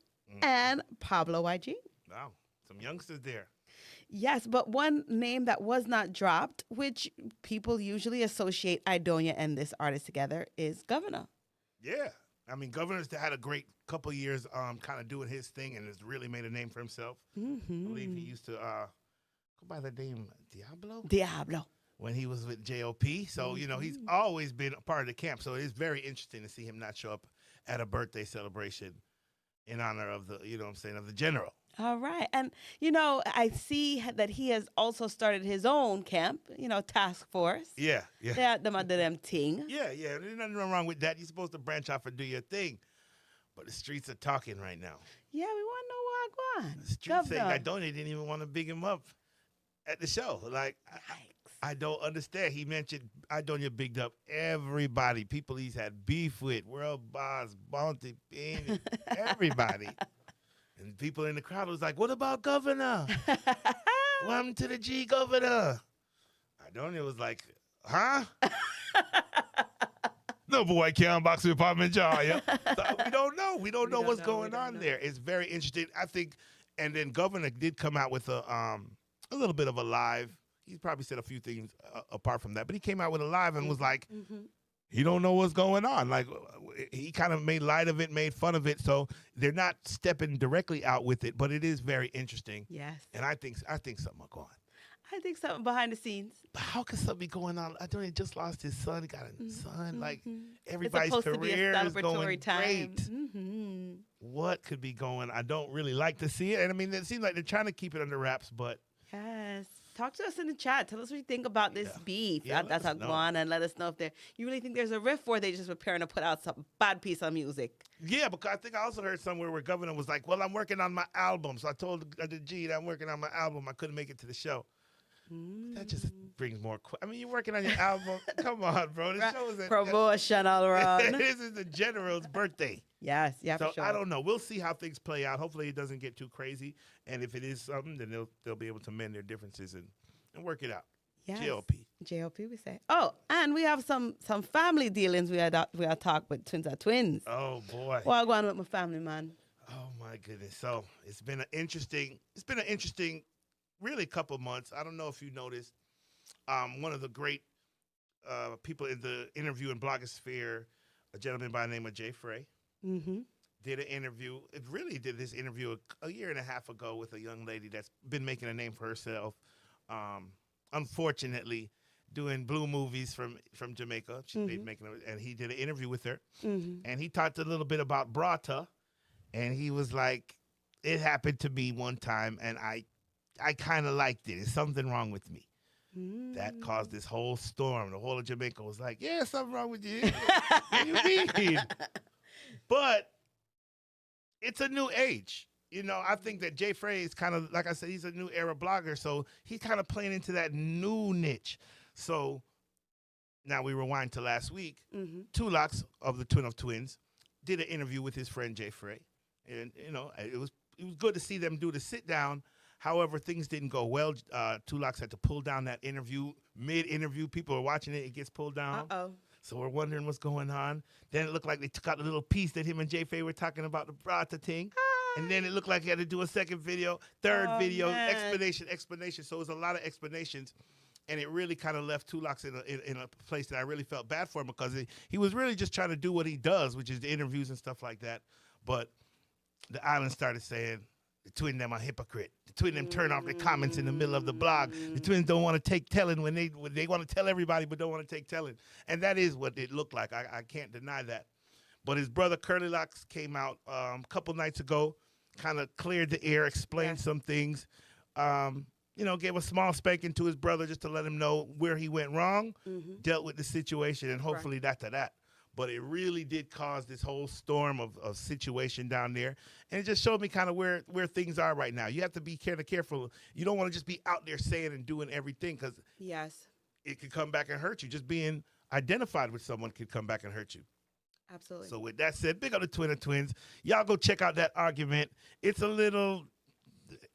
and Pablo YG. Wow. Some youngsters there. Yes, but one name that was not dropped, which people usually associate Idonia and this artist together, is Govana. Yeah. I mean, Govana's had a great couple years kind of doing his thing and has really made a name for himself. I believe he used to go by the name Diablo. When he was with J.O.P. So, he's always been a part of the camp. So it is very interesting to see him not show up at a birthday celebration in honor of the, of the general. All right. And, I see that he has also started his own camp, task force. Yeah. Them under them ting. Yeah. There's nothing wrong with that. You're supposed to branch off and do your thing. But the streets are talking right now. Yeah, we want to know what's going on. The streets saying Idonia didn't even want to big him up at the show. Like, I don't understand. He mentioned Idonia bigged up everybody. People he's had beef with, World Boss, Bounty, Bean, everybody. And people in the crowd was like, what about Govana? What happened to the G Govana? Idonia was like, huh? No boy can't box with apartment jar. Yeah? So we don't know. We don't know what's going on there. It's very interesting. I think, and then Govana did come out with a little bit of a live. He probably said a few things apart from that, but he came out with a live and was like, he don't know what's going on. Like, he kind of made light of it, made fun of it. So they're not stepping directly out with it, but it is very interesting. Yes. And I think something will go on. I think something behind the scenes. But how can something be going on? I don't. He just lost his son. He got a son. Like, everybody's career is going great. What could be going? I don't really like to see it. And I mean, it seems like they're trying to keep it under wraps, but. Yes. Talk to us in the chat. Tell us what you think about this beef. That's how Govana, and let us know if you really think there's a riff, or they just preparing to put out some bad piece of music. Yeah, because I think I also heard somewhere where Govana was like, well, I'm working on my album. So I told the G that I'm working on my album. I couldn't make it to the show. That just brings more. I mean, you're working on your album. Come on, bro. The show is promotion all around. This is the general's birthday. Yes, So for sure. I don't know. We'll see how things play out. Hopefully, it doesn't get too crazy. And if it is something, then they'll be able to mend their differences and work it out. Yes. GLP. JLP, we say. Oh, and we have some family dealings. We are talk with twins are twins. Oh boy. Well, I'm going with my family, man. Oh my goodness. So it's been an interesting, really couple months. I don't know if you noticed. One of the great people in the interview and blogosphere, a gentleman by the name of Jay Frey, did an interview. It really did this interview a year and a half ago with a young lady that's been making a name for herself. Unfortunately, doing blue movies from Jamaica. She's been making, and he did an interview with her, and he talked a little bit about Brata, and he was like, "It happened to me one time, and I kind of liked it. There's something wrong with me." That caused this whole storm. The whole of Jamaica was like, "Yeah, something wrong with you." What do you mean? But it's a new age. I think that Jay Frey is kind of, like I said, he's a new era blogger, so he's kind of playing into that new niche. So now we rewind to last week. TLox of the Twin of Twins did an interview with his friend Jay Frey, and it was good to see them do the sit down. However, things didn't go well. TLox had to pull down that interview mid-interview. People are watching it; it gets pulled down. So we're wondering what's going on. Then it looked like they took out a little piece that him and Jay Frey were talking about the Brata thing. And then it looked like he had to do a second video, third video, explanation. So it was a lot of explanations. And it really kind of left TLox in a place that I really felt bad for him, because he was really just trying to do what he does, which is the interviews and stuff like that. But the island started saying, the twin them are hypocrite. The twin them turn off their comments in the middle of the blog. The twins don't want to take telling when they want to tell everybody but don't want to take telling. And that is what it looked like. I can't deny that. But his brother Curlylox came out a couple nights ago, kind of cleared the air, explained some things, gave a small spanking to his brother just to let him know where he went wrong, dealt with the situation, and hopefully after that. But it really did cause this whole storm of situation down there. And it just showed me kind of where things are right now. You have to be careful. You don't want to just be out there saying and doing everything, because it could come back and hurt you. Just being identified with someone could come back and hurt you. Absolutely. So with that said, big up the Twin of Twins. Y'all go check out that argument. It's a little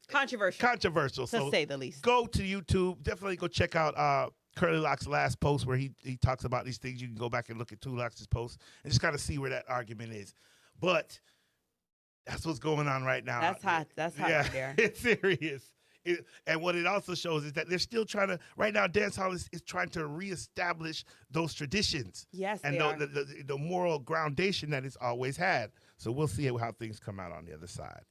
controversial, to say the least. Go to YouTube. Definitely go check out Curlylox's last post where he talks about these things. You can go back and look at TLox's post and just kind of see where that argument is. But that's what's going on right now. That's hot. That's hot right there. It's serious. And what it also shows is that they're still trying to, right now, dancehall is trying to reestablish those traditions. Yes, and the moral groundation that it's always had. So we'll see how things come out on the other side.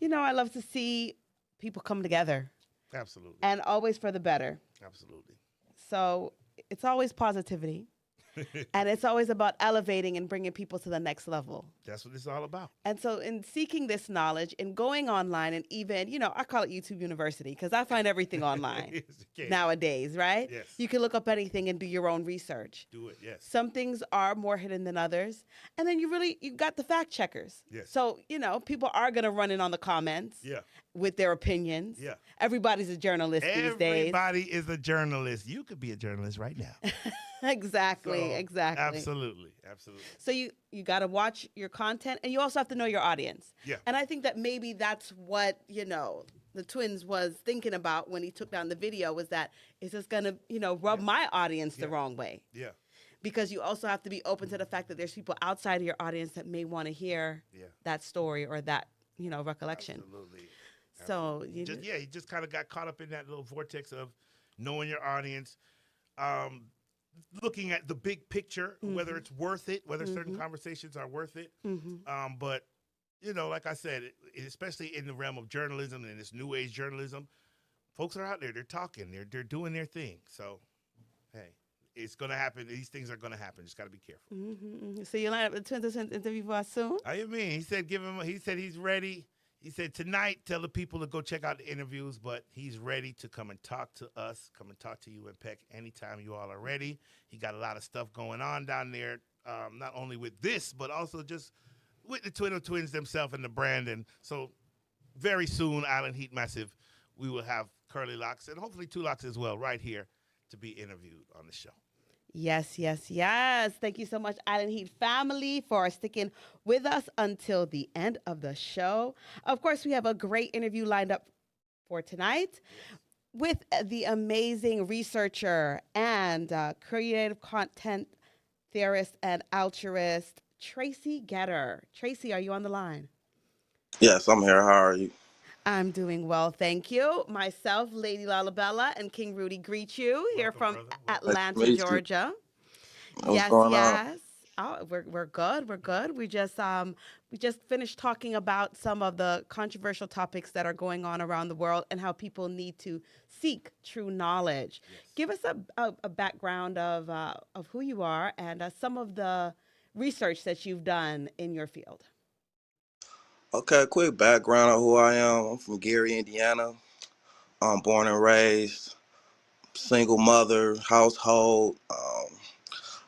I love to see people come together. Absolutely. And always for the better. Absolutely. So it's always positivity. And it's always about elevating and bringing people to the next level. That's what it's all about. And so in seeking this knowledge and going online, and even, I call it YouTube University, because I find everything online nowadays, right? Yes. You can look up anything and do your own research. Do it, yes. Some things are more hidden than others. And then you got the fact checkers. Yes. So, people are going to run in on the comments with their opinions. Yeah. Everybody's a journalist these days. Everybody is a journalist. You could be a journalist right now. Exactly. Absolutely. So you got to watch your content, and you also have to know your audience. Yeah. And I think that maybe that's what, the twins was thinking about when he took down the video, was that, is this going to, rub my audience the wrong way? Yeah. Because you also have to be open to the fact that there's people outside of your audience that may want to hear that story or that, recollection. Absolutely. So, you just kind of got caught up in that little vortex of knowing your audience, looking at the big picture, whether it's worth it, whether certain conversations are worth it. But, like I said, especially in the realm of journalism and this new age journalism, folks are out there. They're talking. They're doing their thing. So, hey, it's going to happen. These things are going to happen. Just got to be careful. So you line up the Twins interview for us soon? I mean, he said he's ready. He said tonight, tell the people to go check out the interviews, but he's ready to come and talk to us, come and talk to you and Peck anytime you all are ready. He got a lot of stuff going on down there, not only with this, but also just with the Twin of Twins themselves and the brand. And so very soon, Island Heat Massive, we will have Curlylox and hopefully TLox as well right here to be interviewed on the show. Yes. Thank you so much, Island Heat family, for sticking with us until the end of the show. Of course, we have a great interview lined up for tonight. with the amazing researcher and creative content theorist and altruist, Tracy Getter. Tracy, are you on the line? Yes, I'm here. How are you? I'm doing well, thank you. Myself, Lady Lalabella, and King Rudy greet you here from Nice to Atlanta, meet you. Georgia. What's Yes, going on? yes. Oh, we're good. We're good. We just finished talking about some of the controversial topics that are going on around the world and how people need to seek true knowledge. Yes. Give us a background of who you are and some of the research that you've done in your field. Okay, quick background of who I am. I'm from Gary, Indiana. I'm born and raised, single mother, household.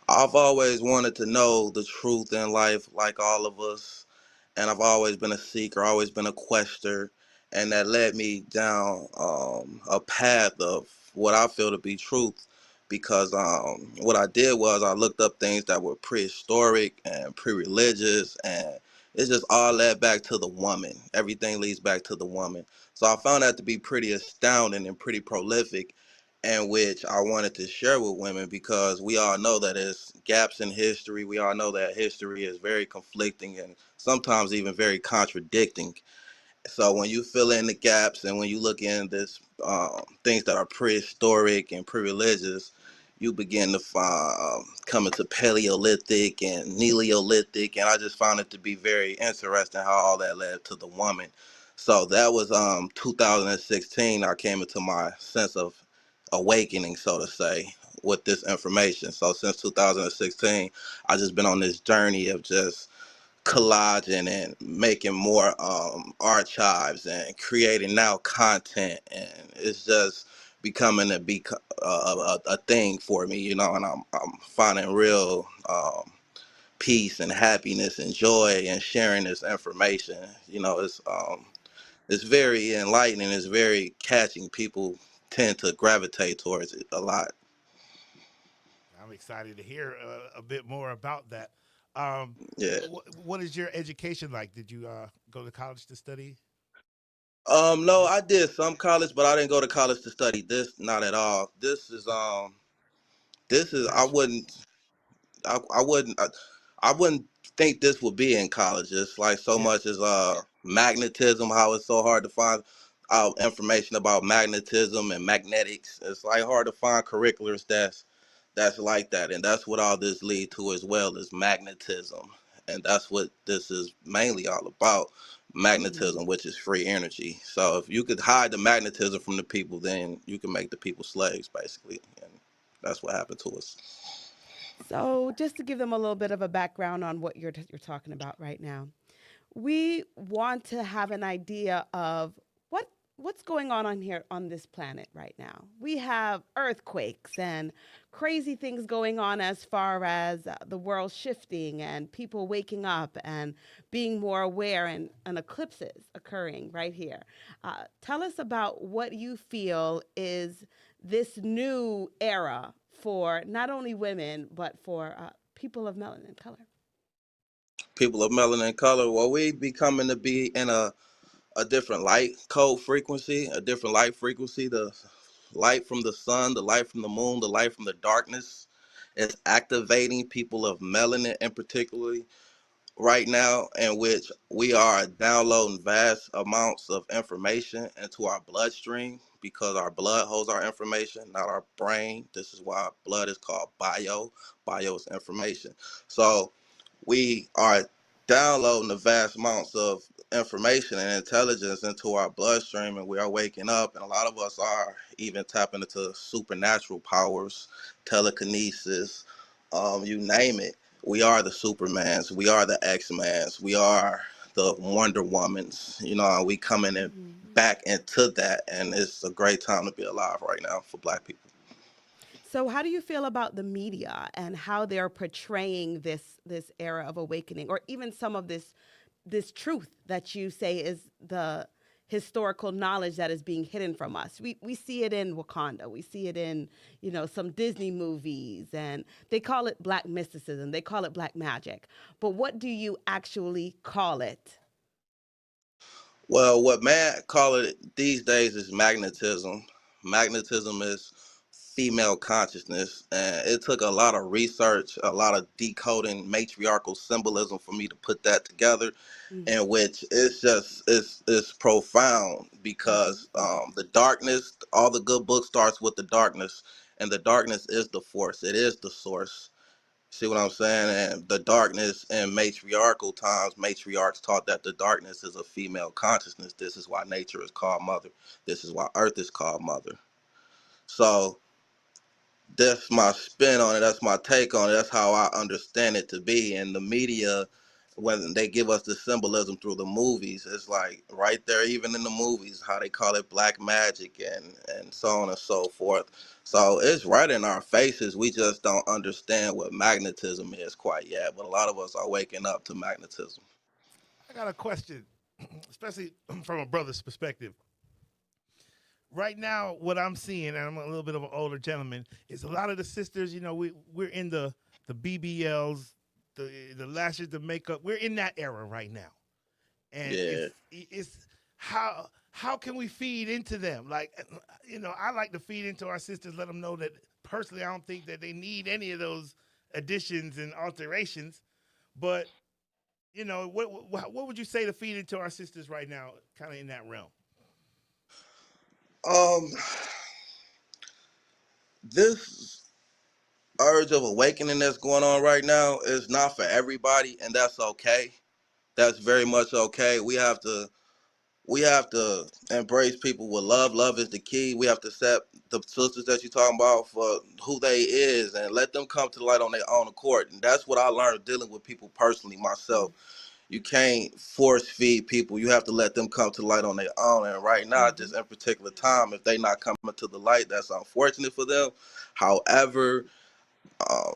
I've always wanted to know the truth in life, like all of us. And I've always been a seeker, always been a quester, and that led me down a path of what I feel to be truth. Because what I did was I looked up things that were prehistoric and pre-religious, and it just all led back to the woman. Everything leads back to the woman. So I found that to be pretty astounding and pretty prolific, and which I wanted to share with women because we all know that there's gaps in history. We all know that history is very conflicting and sometimes even very contradicting. So when you fill in the gaps and when you look in this things that are prehistoric and pre-religious, you begin to find come into Paleolithic and Neolithic, and I just found it to be very interesting how all that led to the woman. So that was 2016. I came into my sense of awakening, so to say, with this information. So since 2016, I just been on this journey of just collaging and making more archives and creating now content, and it's just becoming a thing for me, you know. And I'm finding real peace and happiness and joy in sharing this information. You know, it's very enlightening. It's very catching. People tend to gravitate towards it a lot. I'm excited to hear a bit more about that. Yeah. What is your education like? Did you go to college to study? No, I did some college, but I didn't go to college to study this. Not at all. This is I wouldn't think this would be in college. It's like so much as magnetism, how it's so hard to find information about magnetism and magnetics. It's like hard to find curriculars that's like that, and that's what all this lead to as well is magnetism, and that's what this is mainly all about. Magnetism, which is free energy. So if you could hide the magnetism from the people, then you can make the people slaves, basically, and that's what happened to us. So, just to give them a little bit of a background on what you're talking about right now, we want to have an idea of what's going on here on this planet right now. We have earthquakes and crazy things going on as far as the world shifting and people waking up and being more aware, and eclipses occurring right here. Tell us about what you feel is this new era for not only women but for people of melanin color. People of melanin color, well, we becoming to be in a different light code frequency, a different light frequency. The light from the sun, the light from the moon, the light from the darkness is activating people of melanin in particularly right now, in which we are downloading vast amounts of information into our bloodstream because our blood holds our information, not our brain. This is why blood is called bio. Bio is information. So we are downloading the vast amounts of information and intelligence into our bloodstream, and we are waking up, and a lot of us are even tapping into supernatural powers, telekinesis, you name it. We are the Supermans, we are the X-Mans, we are the Wonder Womans, you know, and we coming in back into that, and it's a great time to be alive right now for Black people. So, how do you feel about the media and how they're portraying this era of awakening, or even some of this truth that you say is the historical knowledge that is being hidden from us? We see it in Wakanda. We see it in, some Disney movies, and they call it Black mysticism. They call it Black magic. But what do you actually call it? Well, what man call it these days is magnetism. magnetism is female consciousness, and it took a lot of research, a lot of decoding matriarchal symbolism for me to put that together. In which it's profound because the darkness, all the good books starts with the darkness, and the darkness is the force. It is the source. See what I'm saying? And the darkness in matriarchal times, matriarchs taught that the darkness is a female consciousness. This is why nature is called mother. This is why earth is called mother. So that's my spin on it. That's my take on it. That's how I understand it to be. And the media, when they give us the symbolism through the movies, it's like right there, even in the movies, how they call it black magic and so on and so forth. So it's right in our faces. We just don't understand what magnetism is quite yet. But a lot of us are waking up to magnetism. I got a question, especially from a brother's perspective. Right now, what I'm seeing, and I'm a little bit of an older gentleman, is a lot of the sisters, we're in the BBLs, the lashes, the makeup. We're in that era right now. And it's how can we feed into them? Like, I like to feed into our sisters, let them know that personally I don't think that they need any of those additions and alterations. But, what would you say to feed into our sisters right now, kind of in that realm? This urge of awakening that's going on right now is not for everybody, and that's okay. That's very much okay. We have to embrace people with love. Love is the key. We have to accept the sisters that you're talking about for who they is and let them come to the light on their own accord. And that's what I learned dealing with people personally myself. You can't force feed people. You have to let them come to the light on their own. And right now, just in particular time, if they not coming to the light, that's unfortunate for them. However, um,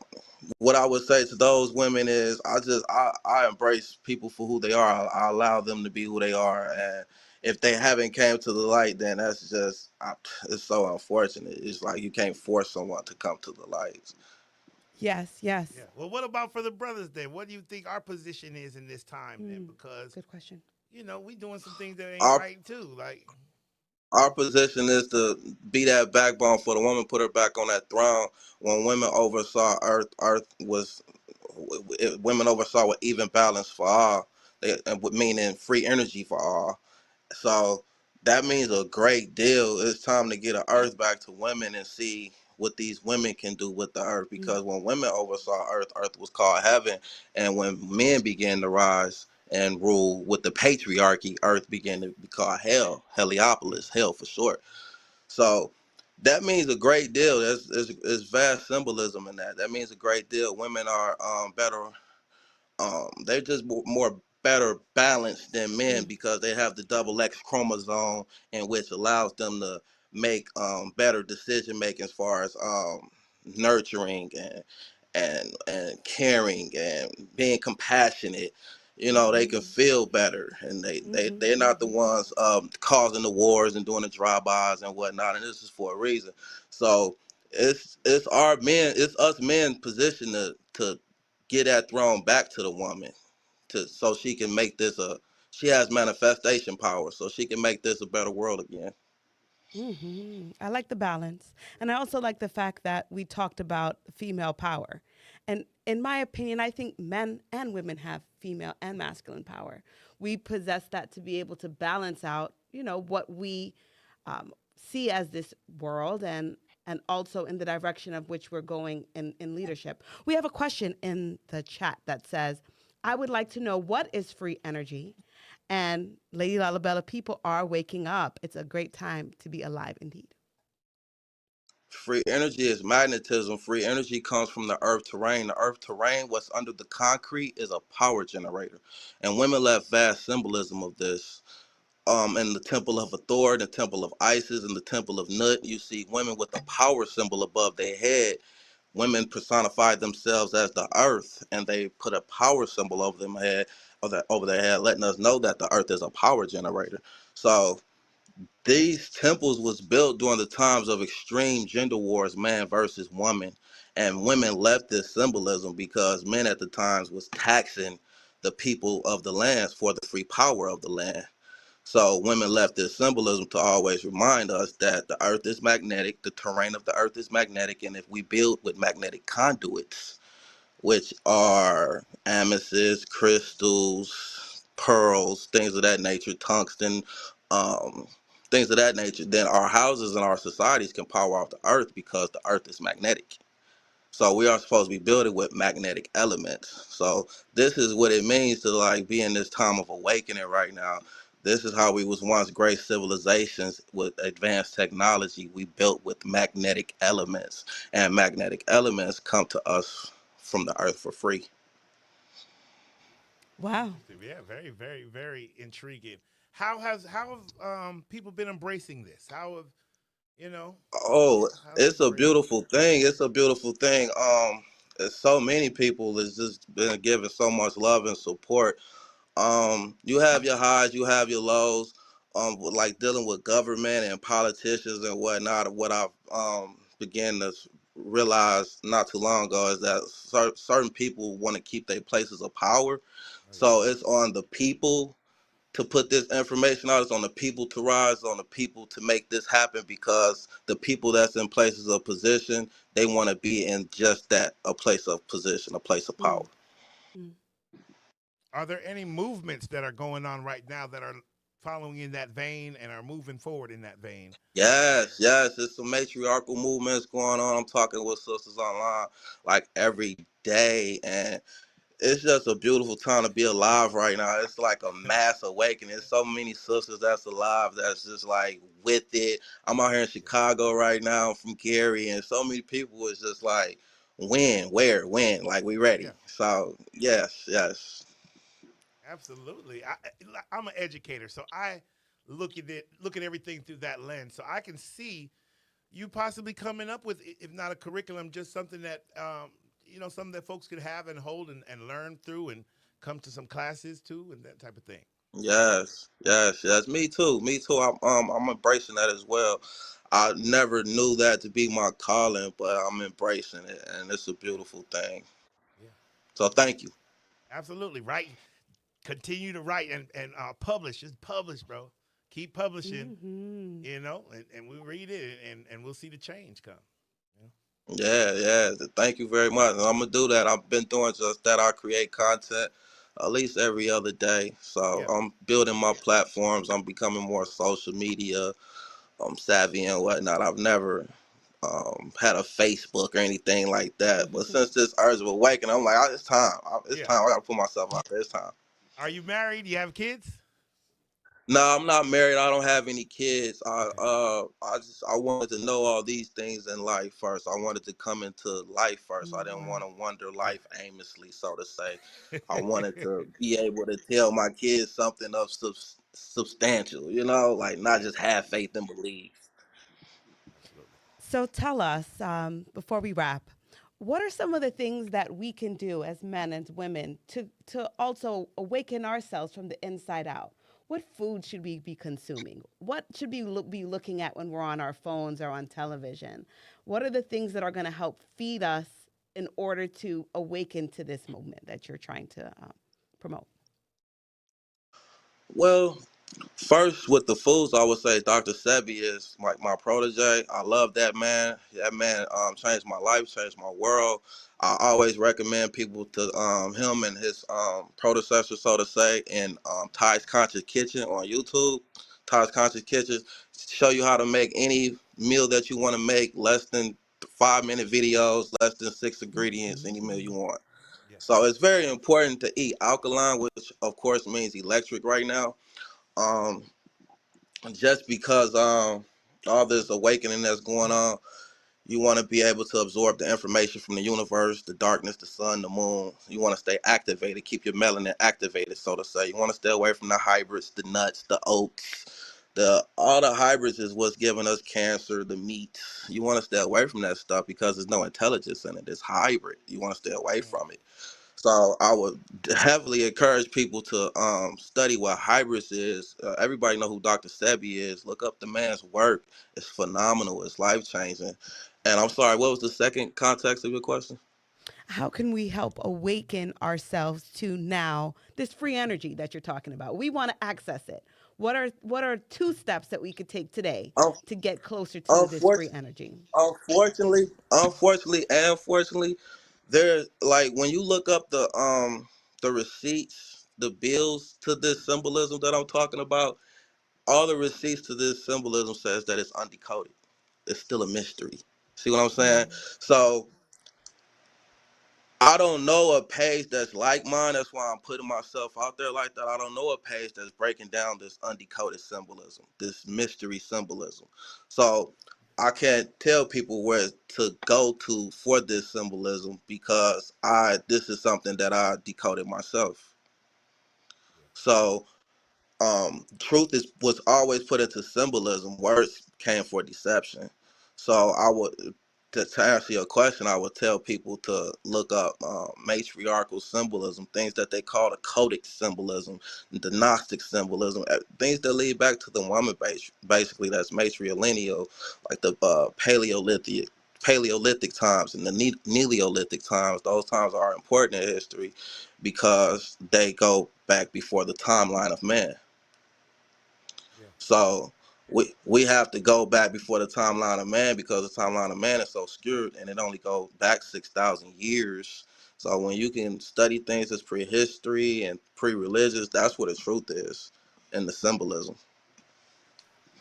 what I would say to those women is I embrace people for who they are. I allow them to be who they are. And if they haven't came to the light, then that's just, it's so unfortunate. It's like you can't force someone to come to the light. Yes. Yeah. Well, what about for the brothers then? What do you think our position is in this time then? Because good question. We doing some things that ain't Our right too. Like our position is to be that backbone for the woman, put her back on that throne. When women oversaw Earth was women oversaw with even balance for all, meaning free energy for all. So that means a great deal. It's time to get an earth back to women and see what these women can do with the earth. Because when women oversaw earth, earth was called heaven. And when men began to rise and rule with the patriarchy, earth began to be called hell, Heliopolis, hell for short. So that means a great deal. There's vast symbolism in that. That means a great deal. Women are better, they're just more better balanced than men because they have the double X chromosome, in which allows them to make better decision making as far as nurturing and caring and being compassionate. They can feel better, and they're not the ones causing the wars and doing the drive-bys and whatnot. And this is for a reason. So it's our men, it's us men positioned to get that throne back to the woman, so she can make this she has manifestation power, so she can make this a better world again. I like the balance. And I also like the fact that we talked about female power. And in my opinion, I think men and women have female and masculine power. We possess that to be able to balance out, what we see as this world and also in the direction of which we're going in leadership. We have a question in the chat that says, I would like to know, what is free energy? And Lady Lalabella, people are waking up. It's a great time to be alive indeed. Free energy is magnetism. Free energy comes from the earth terrain. The earth terrain, what's under the concrete, is a power generator. And women left vast symbolism of this. In the temple of Hathor, the temple of Isis, and the temple of Nut, you see women with a power symbol above their head. Women personified themselves as the earth, and they put a power symbol over over their head, letting us know that the earth is a power generator. So these temples was built during the times of extreme gender wars, man versus woman, and women left this symbolism because men at the times was taxing the people of the lands for the free power of the land. So women left this symbolism to always remind us that the earth is magnetic, the terrain of the earth is magnetic, and if we build with magnetic conduits, which are amethyst, crystals, pearls, things of that nature, tungsten, um, things of that nature, then our houses and our societies can power off the earth because the earth is magnetic. So we are supposed to be building with magnetic elements. So this is what it means to like be in this time of awakening right now. This is how we was once great civilizations with advanced technology. We built with magnetic elements, and magnetic elements come to us from the earth for free. Wow. Yeah, very, very, very intriguing. How have people been embracing this? How have you know? Oh, How's it it's a embraced? beautiful thing. It's a beautiful thing. There's so many people that's just been given so much love and support. You have your highs, you have your lows. With, like dealing with government and politicians and whatnot. What I've began to realize not too long ago is that certain people want to keep their places of power. So it's on the people to put this information out. It's on the people to rise, on the people to make this happen because the people that's in places of position, they want to be in just that, a place of position, a place of power. Are there any movements that are going on right now that are following in that vein and are moving forward in that vein? Yes, yes, it's some matriarchal movements going on. I'm talking with sisters online like every day, and it's just a beautiful time to be alive right now. It's like a mass awakening. There's so many sisters that's alive that's just like with it. I'm out here in Chicago right now. I'm from Gary, and so many people is just like, when, where, when? Like, we ready. Yeah, So, yes, yes. absolutely. I'm an educator, so I look at everything through that lens. So I can see you possibly coming up with, if not a curriculum, just something that something that folks could have and hold and learn through and come to some classes too and that type of thing. Yes, yes, yes. Me too. Me too. I'm embracing that as well. I never knew that to be my calling, but I'm embracing it, and it's a beautiful thing. Yeah, So thank you. absolutely. Write, continue to write and publish. Just publish, bro. Keep publishing. And we read it and we'll see the change come. Yeah, yeah. Thank you very much. And I'm gonna do that. I've been doing just that. I create content at least every other day. So Yeah. I'm building my platforms. I'm becoming more social media savvy and whatnot. I've never had a Facebook or anything like that. But since this urge of awakening, I'm like, oh, it's time. It's Yeah. time. I gotta put myself out there. It's time. Are you married? Do you have kids? No, I'm not married. I don't have any kids. Okay. I wanted to know all these things in life first. I wanted to come into life first. I didn't want to wander life aimlessly, so to say. I wanted to be able to tell my kids something of substantial, like not just have faith and believe. Absolutely. So tell us, before we wrap, what are some of the things that we can do as men and women to also awaken ourselves from the inside out? What food should we be consuming? What should we be looking at when we're on our phones or on television? What are the things that are going to help feed us in order to awaken to this movement that you're trying to promote? Well, first, with the foods, I would say Dr. Sebi is like my protege. I love that man. That man changed my life, changed my world. I always recommend people to him and his predecessor, so to say, in Ty's Conscious Kitchen on YouTube. Ty's Conscious Kitchen show you how to make any meal that you want to make, less than 5-minute videos, less than 6 ingredients, any meal you want. Yeah. So it's very important to eat alkaline, which of course means electric right now. Um, just because all this awakening that's going on, you want to be able to absorb the information from the universe, the darkness, the sun, the moon. You want to stay activated, keep your melanin activated, so to say. You want to stay away from the hybrids, the nuts, the oats. All the hybrids is what's giving us cancer, the meat. You want to stay away from that stuff because there's no intelligence in it. It's hybrid. You want to stay away from it. So I would heavily encourage people to study what hybris is. Everybody know who Dr. Sebi is. Look up the man's work. It's phenomenal. It's life changing. And I'm sorry, what was the second context of your question? How can we help awaken ourselves to now this free energy that you're talking about? We want to access it. What are 2 steps that we could take today to get closer to this free energy? Unfortunately, and fortunately, there, like, when you look up the receipts, the bills to this symbolism that I'm talking about, all the receipts to this symbolism says that it's undecoded. It's still a mystery. See what I'm saying? So I don't know a page that's like mine. That's why I'm putting myself out there like that. I don't know a page that's breaking down this undecoded symbolism, this mystery symbolism. So I can't tell people where to go to for this symbolism because this is something that I decoded myself. So truth was always put into symbolism. Words came for deception. So I would, to answer your question, I would tell people to look up matriarchal symbolism, things that they call the codic symbolism, the Gnostic symbolism, things that lead back to the woman basically that's matrilineal, like the Paleolithic times and the Neolithic times. Those times are important in history because they go back before the timeline of man. So we have to go back before the timeline of man because the timeline of man is so skewed and it only goes back 6,000 years. So when you can study things as prehistory and pre-religious, that's what the truth is and the symbolism.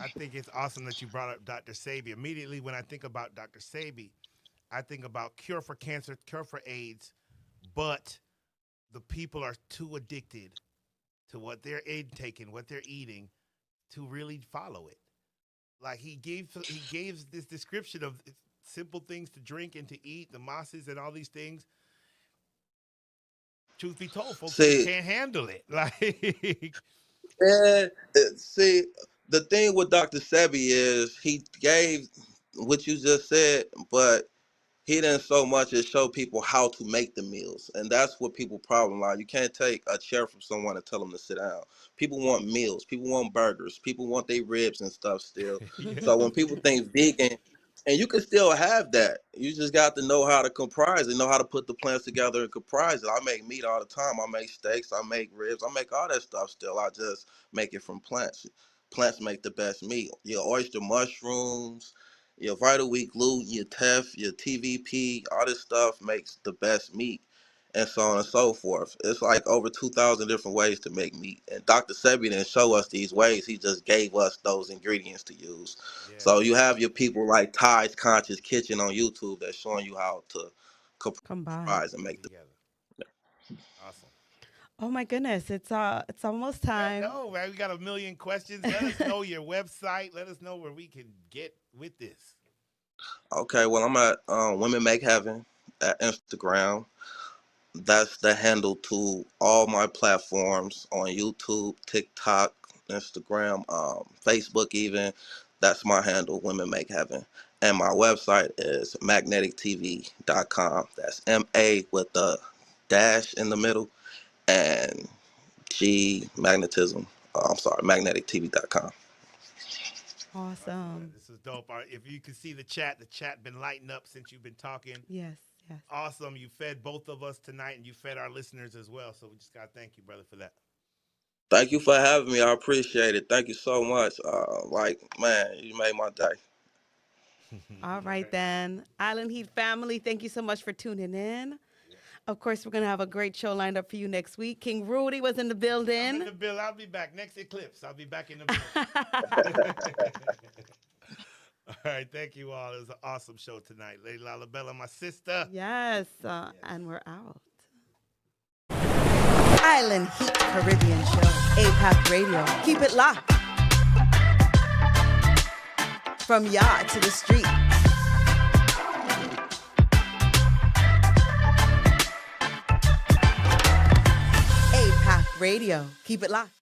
I think it's awesome that you brought up Dr. Sebi. Immediately when I think about Dr. Sebi, I think about cure for cancer, cure for AIDS, but the people are too addicted to what they're intaking, what they're eating, to really follow it. Like he gave this description of simple things to drink and to eat, the mosses and all these things. Truth be told, folks can't handle it. Like, see, the thing with Dr. Sebi is he gave what you just said, but he didn't so much as show people how to make the meals. And that's what people problem are. You can't take a chair from someone and tell them to sit down. People want meals. People want burgers. People want their ribs and stuff still. So when people think vegan, and you can still have that, you just got to know how to comprise it, know how to put the plants together and comprise it. I make meat all the time. I make steaks. I make ribs. I make all that stuff still. I just make it from plants. Plants make the best meat. Your oyster mushrooms, your vital wheat gluten, your teff, your TVP, all this stuff makes the best meat, and so on and so forth. It's like over 2,000 different ways to make meat. And Dr. Sebi didn't show us these ways. He just gave us those ingredients to use. Yeah. So you have your people like Ty's Conscious Kitchen on YouTube that's showing you how to comprise and make together. Awesome. Oh my goodness, it's almost time. No, man, we got a million questions. Let us know your website. Let us know where we can get with this. Okay, well, I'm at Women Make Heaven at Instagram. That's the handle to all my platforms on YouTube, TikTok, Instagram, Facebook even. That's my handle, Women Make Heaven. And my website is magnetictv.com. That's MA with the dash in the middle and G magnetism. Magnetictv.com. Awesome. This is dope. If you can see the chat been lighting up since you've been talking. Yes. Yes. Awesome. You fed both of us tonight and you fed our listeners as well. So we just got to thank you, brother, for that. Thank you for having me. I appreciate it. Thank you so much. Man, you made my day. All right, then. Island Heat family, thank you so much for tuning in. Of course, we're going to have a great show lined up for you next week. King Rudy was in the building. I'm in the building. I'll be back. Next Eclipse, I'll be back in the building. All right, thank you all. It was an awesome show tonight. Lady Lalabella, my sister. Yes, and we're out. Island Heat Caribbean Show, APAC Radio. Keep it locked. From yacht to the street. APAC Radio. Keep it locked.